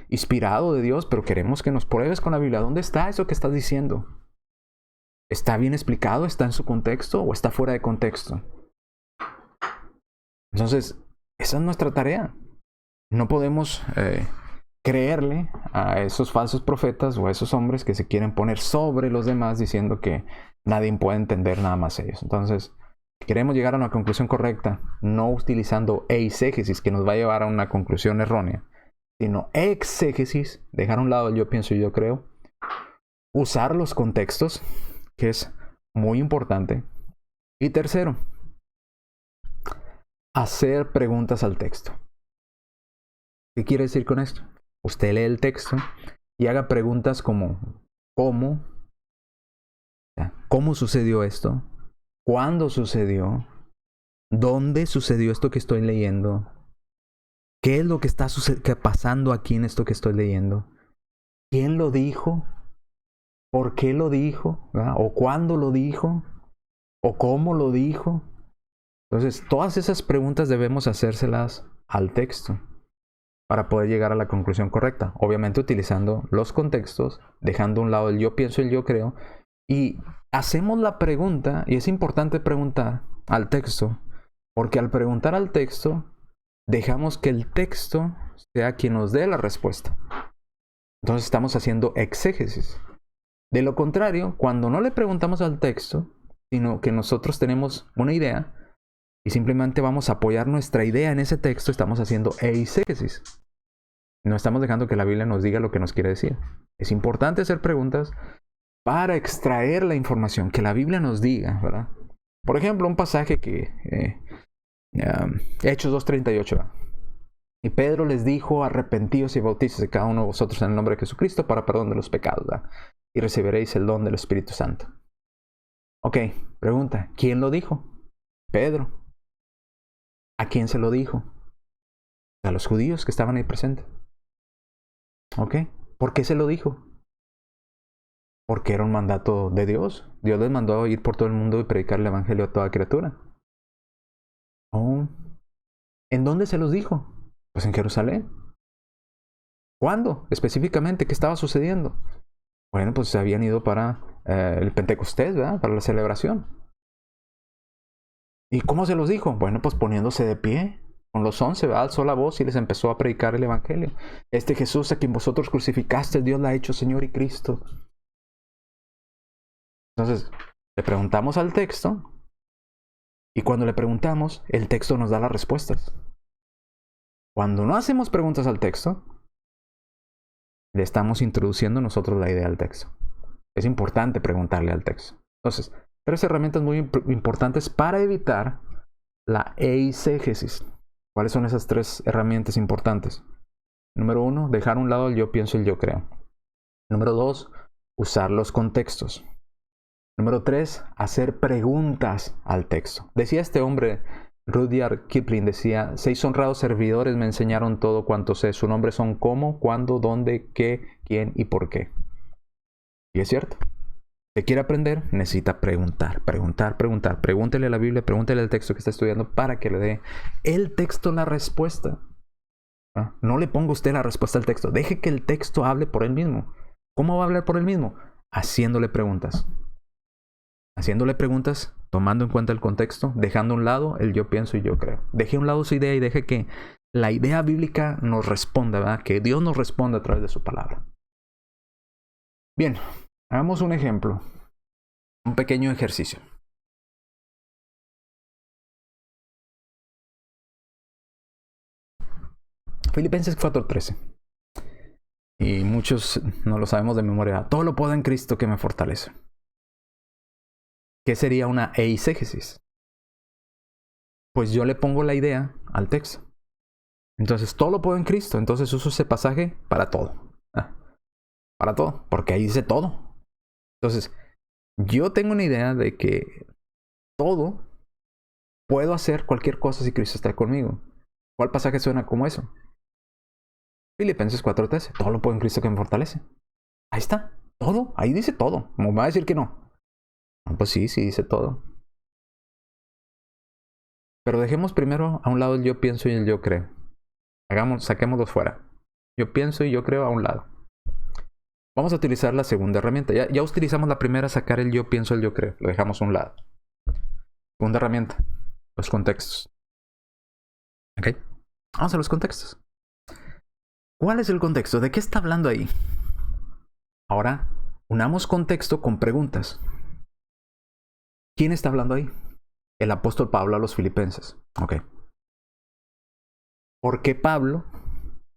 inspirado de Dios, pero queremos que nos pruebes con la Biblia. ¿Dónde está eso que estás diciendo? ¿Está bien explicado? ¿Está en su contexto o está fuera de contexto? Entonces, esa es nuestra tarea. No podemos creerle a esos falsos profetas o a esos hombres que se quieren poner sobre los demás diciendo que nadie puede entender nada más ellos. Entonces, queremos llegar a una conclusión correcta, no utilizando eisegesis que nos va a llevar a una conclusión errónea, sino exégesis, dejar a un lado el yo pienso y yo creo, usar los contextos, que es muy importante. Y tercero, hacer preguntas al texto. ¿Qué quiere decir con esto? Usted lee el texto y haga preguntas como ¿cómo? ¿Cómo sucedió esto? ¿Cuándo sucedió? ¿Dónde sucedió esto que estoy leyendo? ¿Qué es lo que está pasando aquí en esto que estoy leyendo? ¿Quién lo dijo? ¿Por qué lo dijo? ¿Verdad? ¿O cuándo lo dijo? ¿O cómo lo dijo? Entonces, todas esas preguntas debemos hacérselas al texto para poder llegar a la conclusión correcta. Obviamente utilizando los contextos, dejando a un lado el yo pienso y el yo creo. Y hacemos la pregunta, y es importante preguntar al texto, porque al preguntar al texto, dejamos que el texto sea quien nos dé la respuesta. Entonces estamos haciendo exégesis. De lo contrario, cuando no le preguntamos al texto, sino que nosotros tenemos una idea y simplemente vamos a apoyar nuestra idea en ese texto, estamos haciendo eisegesis. No estamos dejando que la Biblia nos diga lo que nos quiere decir. Es importante hacer preguntas para extraer la información, que la Biblia nos diga, ¿verdad? Por ejemplo, un pasaje que Hechos 2:38. Y Pedro les dijo, arrepentíos y bautícese cada uno de vosotros en el nombre de Jesucristo para perdón de los pecados, ¿verdad? Y recibiréis el don del Espíritu Santo. Ok, pregunta, ¿quién lo dijo? Pedro. ¿A quién se lo dijo? A los judíos que estaban ahí presentes. Ok, ¿por qué se lo dijo? Porque era un mandato de Dios. Dios les mandó a ir por todo el mundo y predicar el evangelio a toda criatura. Oh, ¿En dónde se los dijo? Pues en Jerusalén. ¿Cuándo? Específicamente, ¿qué estaba sucediendo? Bueno, pues se habían ido para el Pentecostés, ¿verdad? Para la celebración. ¿Y cómo se los dijo? Bueno, pues poniéndose de pie con los 11, ¿verdad? Alzó la voz y les empezó a predicar el Evangelio. Este Jesús a quien vosotros crucificaste, Dios lo ha hecho Señor y Cristo. Entonces, le preguntamos al texto y cuando le preguntamos, el texto nos da las respuestas. Cuando no hacemos preguntas al texto, le estamos introduciendo nosotros la idea al texto. Es importante preguntarle al texto. Entonces, 3 herramientas muy importantes para evitar la eisegesis. ¿Cuáles son esas 3 herramientas importantes? Número 1, dejar a un lado el yo pienso y el yo creo. Número 2, usar los contextos. Número 3, hacer preguntas al texto. Decía este hombre, Rudyard Kipling, decía, 6 honrados servidores me enseñaron todo cuanto sé. Sus nombres son cómo, cuándo, dónde, qué, quién y por qué. Y es cierto. Si quiere aprender, necesita preguntar. Pregúntele a la Biblia, pregúntele al texto que está estudiando para que le dé el texto la respuesta. No le ponga usted la respuesta al texto. Deje que el texto hable por él mismo. ¿Cómo va a hablar por él mismo? Haciéndole preguntas. Haciéndole preguntas, tomando en cuenta el contexto, dejando a un lado el yo pienso y yo creo. Deje a un lado su idea y deje que la idea bíblica nos responda, ¿verdad? Que Dios nos responda a través de su palabra. Bien, hagamos un ejemplo. Un pequeño ejercicio. Filipenses 4:13. Y muchos no lo sabemos de memoria. Todo lo puedo en Cristo que me fortalece. ¿Qué sería una eisegesis? Pues yo le pongo la idea al texto. Entonces, todo lo puedo en Cristo. Entonces uso ese pasaje para todo. Para todo. Porque ahí dice todo. Entonces, yo tengo una idea de que todo puedo hacer cualquier cosa si Cristo está conmigo. ¿Cuál pasaje suena como eso? Filipenses 4:13. Todo lo puedo en Cristo que me fortalece. Ahí está. Todo. Ahí dice todo. ¿Cómo me va a decir que no? Pues sí, sí dice todo. Pero dejemos primero a un lado el yo pienso y el yo creo. Saquémoslos fuera. Yo pienso y yo creo a un lado. Vamos a utilizar la segunda herramienta. Ya utilizamos la primera, sacar el yo pienso, el yo creo. Lo dejamos a un lado. Segunda herramienta. Los contextos. ¿Ok? Vamos a los contextos. ¿Cuál es el contexto? ¿De qué está hablando ahí? Ahora, unamos contexto con preguntas. ¿Quién está hablando ahí? El apóstol Pablo a los filipenses. Ok. ¿Por qué Pablo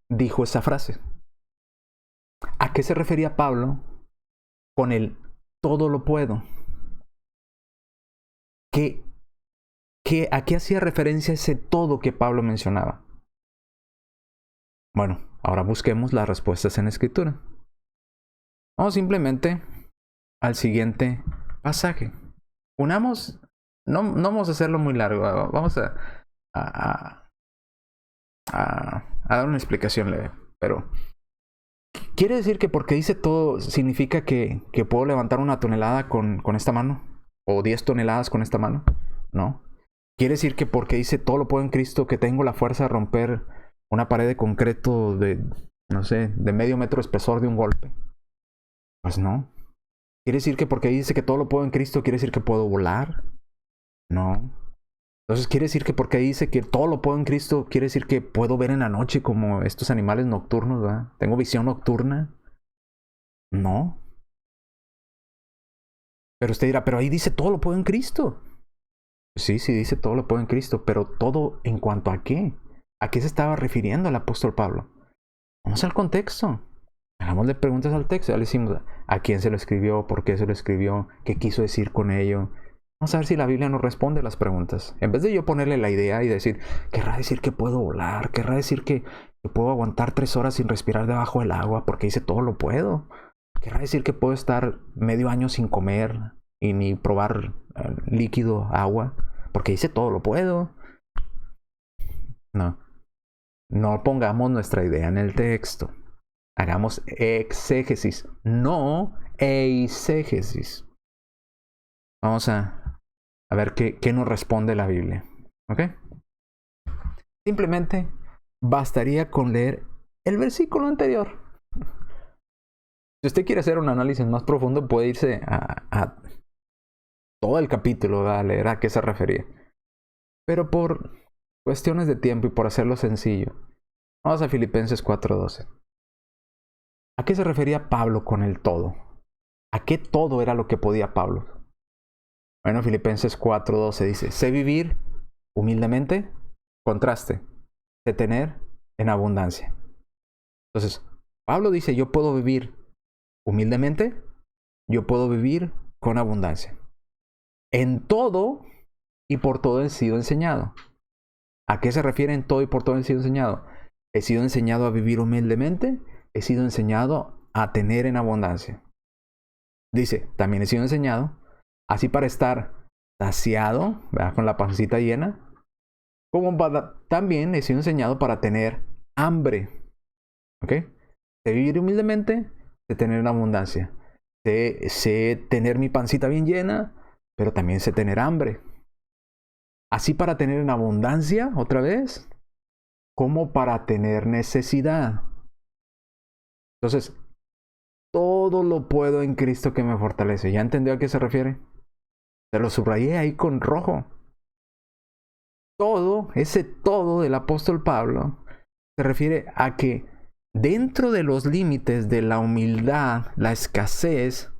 dijo esa frase? ¿A qué se refería Pablo con el todo lo puedo? ¿A qué hacía referencia ese todo que Pablo mencionaba? Bueno, ahora busquemos las respuestas en la Escritura. Vamos simplemente al siguiente pasaje. Unamos, no vamos a hacerlo muy largo, vamos a dar una explicación leve, pero ¿quiere decir que porque dice todo significa que puedo levantar una tonelada con esta mano? ¿O 10 toneladas con esta mano? No. ¿Quiere decir que porque dice todo lo puedo en Cristo que tengo la fuerza de romper una pared de concreto de, no sé, de medio metro de espesor de un golpe? Pues no. ¿Quiere decir que porque dice que todo lo puedo en Cristo quiere decir que puedo volar? No. Entonces quiere decir que porque dice que todo lo puedo en Cristo quiere decir que puedo ver en la noche como estos animales nocturnos, ¿verdad? ¿Tengo visión nocturna? No. Pero usted dirá, pero ahí dice todo lo puedo en Cristo. Sí, sí dice todo lo puedo en Cristo, pero todo en cuanto a qué. ¿A qué se estaba refiriendo el apóstol Pablo? Vamos al contexto. Hagámosle preguntas al texto. Ya le decimos a quién se lo escribió, por qué se lo escribió, qué quiso decir con ello. Vamos a ver si la Biblia nos responde las preguntas. En vez de yo ponerle la idea y decir, querrá decir que puedo volar, querrá decir que puedo aguantar 3 horas sin respirar debajo del agua porque dice todo lo puedo. Querrá decir que puedo estar medio año sin comer y ni probar líquido, agua, porque dice todo lo puedo. No. No pongamos nuestra idea en el texto. Hagamos exégesis, no eisegesis. Vamos a ver qué nos responde la Biblia. ¿Ok? Simplemente bastaría con leer el versículo anterior. Si usted quiere hacer un análisis más profundo, puede irse a todo el capítulo, a leer a qué se refería. Pero por cuestiones de tiempo y por hacerlo sencillo, vamos a Filipenses 4:12. ¿A qué se refería Pablo con el todo? ¿A qué todo era lo que podía Pablo? Bueno, Filipenses 4:12 dice, sé vivir humildemente, contraste, sé tener en abundancia. Entonces, Pablo dice, yo puedo vivir humildemente, yo puedo vivir con abundancia. En todo y por todo he sido enseñado. ¿A qué se refiere en todo y por todo he sido enseñado? He sido enseñado a vivir humildemente, he sido enseñado a tener en abundancia. Dice, también he sido enseñado, así para estar saciado, ¿verdad? Con la pancita llena, como también he sido enseñado para tener hambre. ¿Ok? Sé vivir humildemente, sé tener en abundancia. Sé tener mi pancita bien llena, pero también sé tener hambre. Así para tener en abundancia, otra vez, como para tener necesidad. Entonces, todo lo puedo en Cristo que me fortalece. ¿Ya entendió a qué se refiere? Se lo subrayé ahí con rojo. Todo, ese todo del apóstol Pablo, se refiere a que dentro de los límites de la humildad, la escasez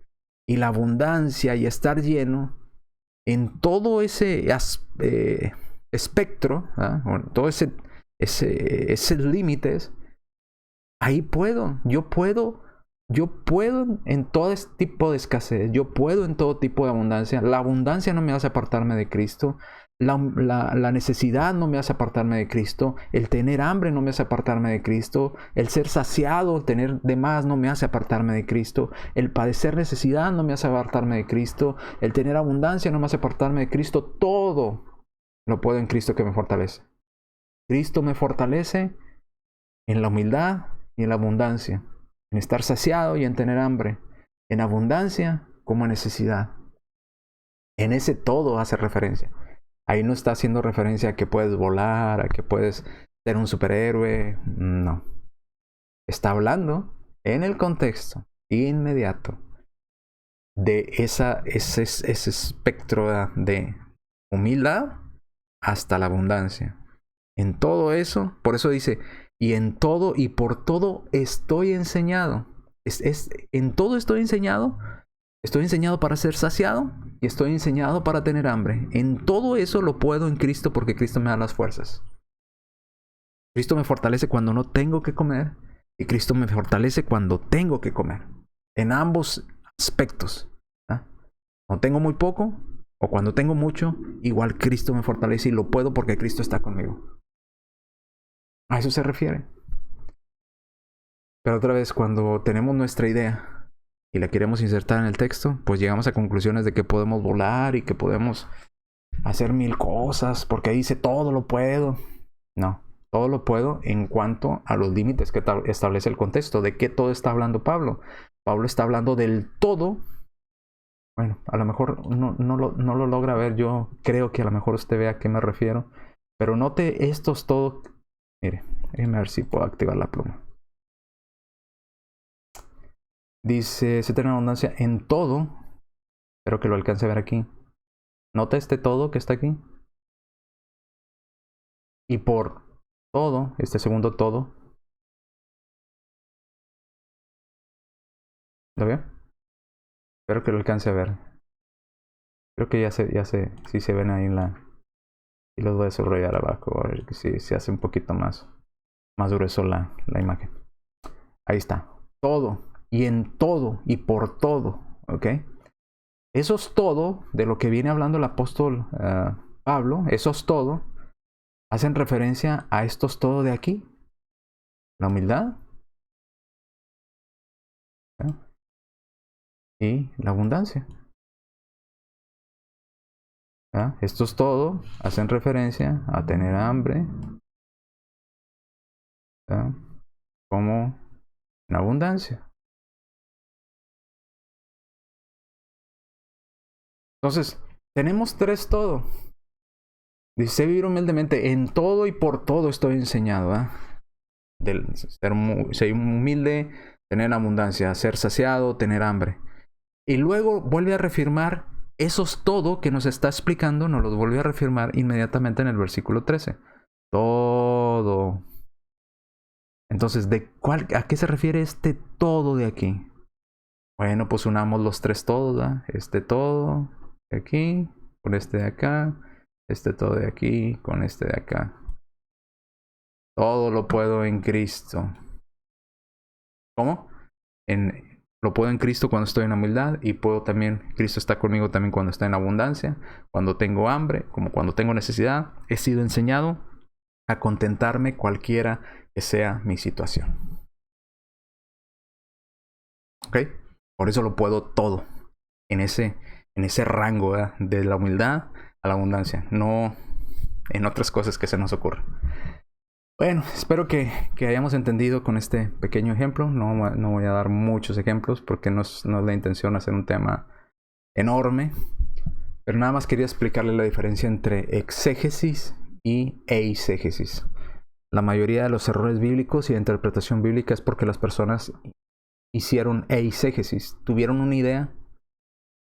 y la abundancia y estar lleno, en todo ese espectro, ¿eh? Todo esos límites, ahí yo puedo en todo este tipo de escasez, yo puedo en todo tipo de abundancia. La abundancia no me hace apartarme de Cristo, la necesidad no me hace apartarme de Cristo, el tener hambre no me hace apartarme de Cristo, el ser saciado, el tener de más no me hace apartarme de Cristo, el padecer necesidad no me hace apartarme de Cristo, el tener abundancia no me hace apartarme de Cristo. Todo lo puedo en Cristo que me fortalece. Cristo me fortalece en la humildad y en la abundancia, en estar saciado y en tener hambre, en abundancia como en necesidad. En ese todo hace referencia. Ahí no está haciendo referencia a que puedes volar, a que puedes ser un superhéroe. No. Está hablando en el contexto inmediato de ese espectro de humildad hasta la abundancia. En todo eso, por eso dice, y en todo y por todo estoy enseñado. En todo estoy enseñado. Estoy enseñado para ser saciado y estoy enseñado para tener hambre. En todo eso lo puedo en Cristo porque Cristo me da las fuerzas. Cristo me fortalece cuando no tengo que comer y Cristo me fortalece cuando tengo que comer. En ambos aspectos. ¿Ah? Cuando tengo muy poco o cuando tengo mucho, igual Cristo me fortalece y lo puedo porque Cristo está conmigo. A eso se refiere. Pero otra vez, cuando tenemos nuestra idea y la queremos insertar en el texto, pues llegamos a conclusiones de que podemos volar y que podemos hacer mil cosas, porque ahí dice todo lo puedo. No, todo lo puedo en cuanto a los límites que establece el contexto. ¿De qué todo está hablando Pablo? Pablo está hablando del todo. Bueno, a lo mejor no lo logra ver. Yo creo que a lo mejor usted vea a qué me refiero. Pero note estos todo. Mire, déjeme ver si puedo activar la pluma. Dice, se tiene abundancia en todo. Espero que lo alcance a ver aquí. Nota este todo que está aquí. Y por todo, este segundo todo. ¿Lo veo? Espero que lo alcance a ver. Creo que si se ven ahí en la... Y los voy a subrayar abajo, a ver si se hace un poquito más grueso la imagen. Ahí está. Todo, y en todo, y por todo. ¿Ok? Eso es todo de lo que viene hablando el apóstol Pablo. Eso es todo. Hacen referencia a estos todo de aquí. La humildad. ¿Eh? Y la abundancia. Esto es todo. Hacen referencia a tener hambre. Como en abundancia. Entonces, tenemos tres todo. Dice, sé vivir humildemente, en todo y por todo estoy enseñado, ¿eh? Ser humilde, tener abundancia, ser saciado, tener hambre. Y luego vuelve a reafirmar esos todo que nos está explicando, nos los vuelve a reafirmar inmediatamente en el versículo 13. Todo. Entonces, ¿a qué se refiere este todo de aquí? Bueno, pues unamos los tres todos, ¿verdad? Este todo de aquí, con este de acá, este todo de aquí, con este de acá. Todo lo puedo en Cristo. ¿Cómo? Lo puedo en Cristo cuando estoy en humildad y puedo también, Cristo está conmigo también cuando estoy en abundancia, cuando tengo hambre, como cuando tengo necesidad. He sido enseñado a contentarme cualquiera que sea mi situación. ¿Ok? Por eso lo puedo todo en ese rango, ¿verdad? De la humildad a la abundancia, no en otras cosas que se nos ocurren. Bueno, espero que hayamos entendido con este pequeño ejemplo. No voy a dar muchos ejemplos porque no es la intención hacer un tema enorme. Pero nada más quería explicarle la diferencia entre exégesis y eisegesis. La mayoría de los errores bíblicos y de interpretación bíblica es porque las personas hicieron eisegesis. Tuvieron una idea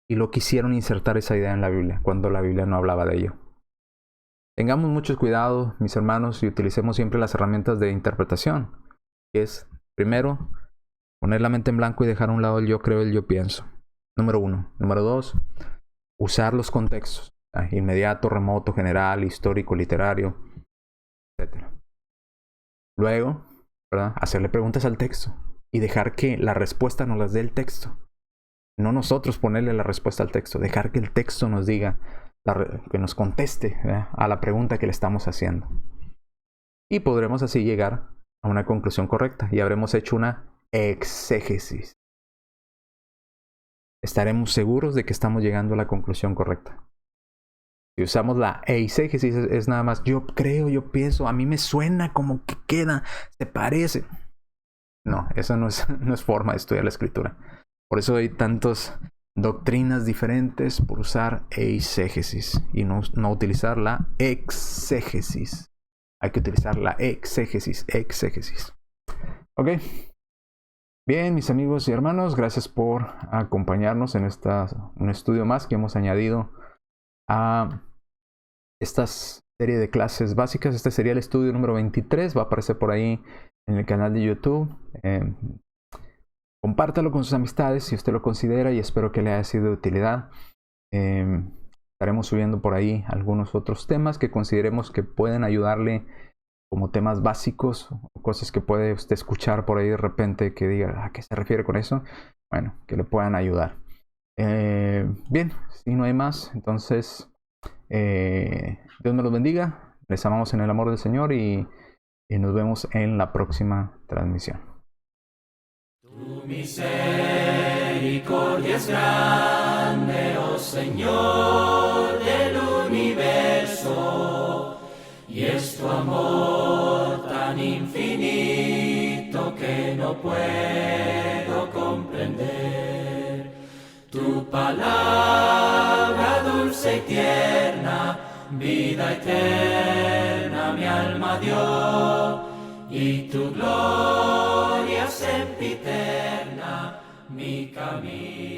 y lo quisieron insertar esa idea en la Biblia, cuando la Biblia no hablaba de ello. Tengamos mucho cuidado, mis hermanos, y utilicemos siempre las herramientas de interpretación, que es, primero, poner la mente en blanco y dejar a un lado el yo creo y el yo pienso. Número 1. Número 2, usar los contextos, inmediato, remoto, general, histórico, literario, etc. Luego, ¿verdad?, hacerle preguntas al texto y dejar que la respuesta nos las dé el texto. No nosotros ponerle la respuesta al texto, dejar que el texto nos diga, que nos conteste, ¿verdad?, a la pregunta que le estamos haciendo. Y podremos así llegar a una conclusión correcta y habremos hecho una exégesis. Estaremos seguros de que estamos llegando a la conclusión correcta. Si usamos la eisegesis, es nada más yo creo, yo pienso, a mí me suena como que queda, se parece. No, eso no es forma de estudiar la escritura. Por eso hay tantas doctrinas diferentes por usar eisegesis y no utilizar la exégesis. Hay que utilizar la exégesis. Ok. Bien, mis amigos y hermanos, gracias por acompañarnos en un estudio más que hemos añadido a esta serie de clases básicas. Este sería el estudio número 23. Va a aparecer por ahí en el canal de YouTube. Compártalo con sus amistades si usted lo considera y espero que le haya sido de utilidad. Estaremos subiendo por ahí algunos otros temas que consideremos que pueden ayudarle como temas básicos o cosas que puede usted escuchar por ahí de repente que diga, ¿a qué se refiere con eso? Bueno, que le puedan ayudar. Bien, si no hay más, entonces Dios me los bendiga. Les amamos en el amor del Señor y nos vemos en la próxima transmisión. Tu misericordia es grande, oh Señor del universo, y es tu amor tan infinito que no puedo comprender. Tu palabra dulce y tierna, vida eterna mi alma dio, y tu gloria sempiterna mi camino.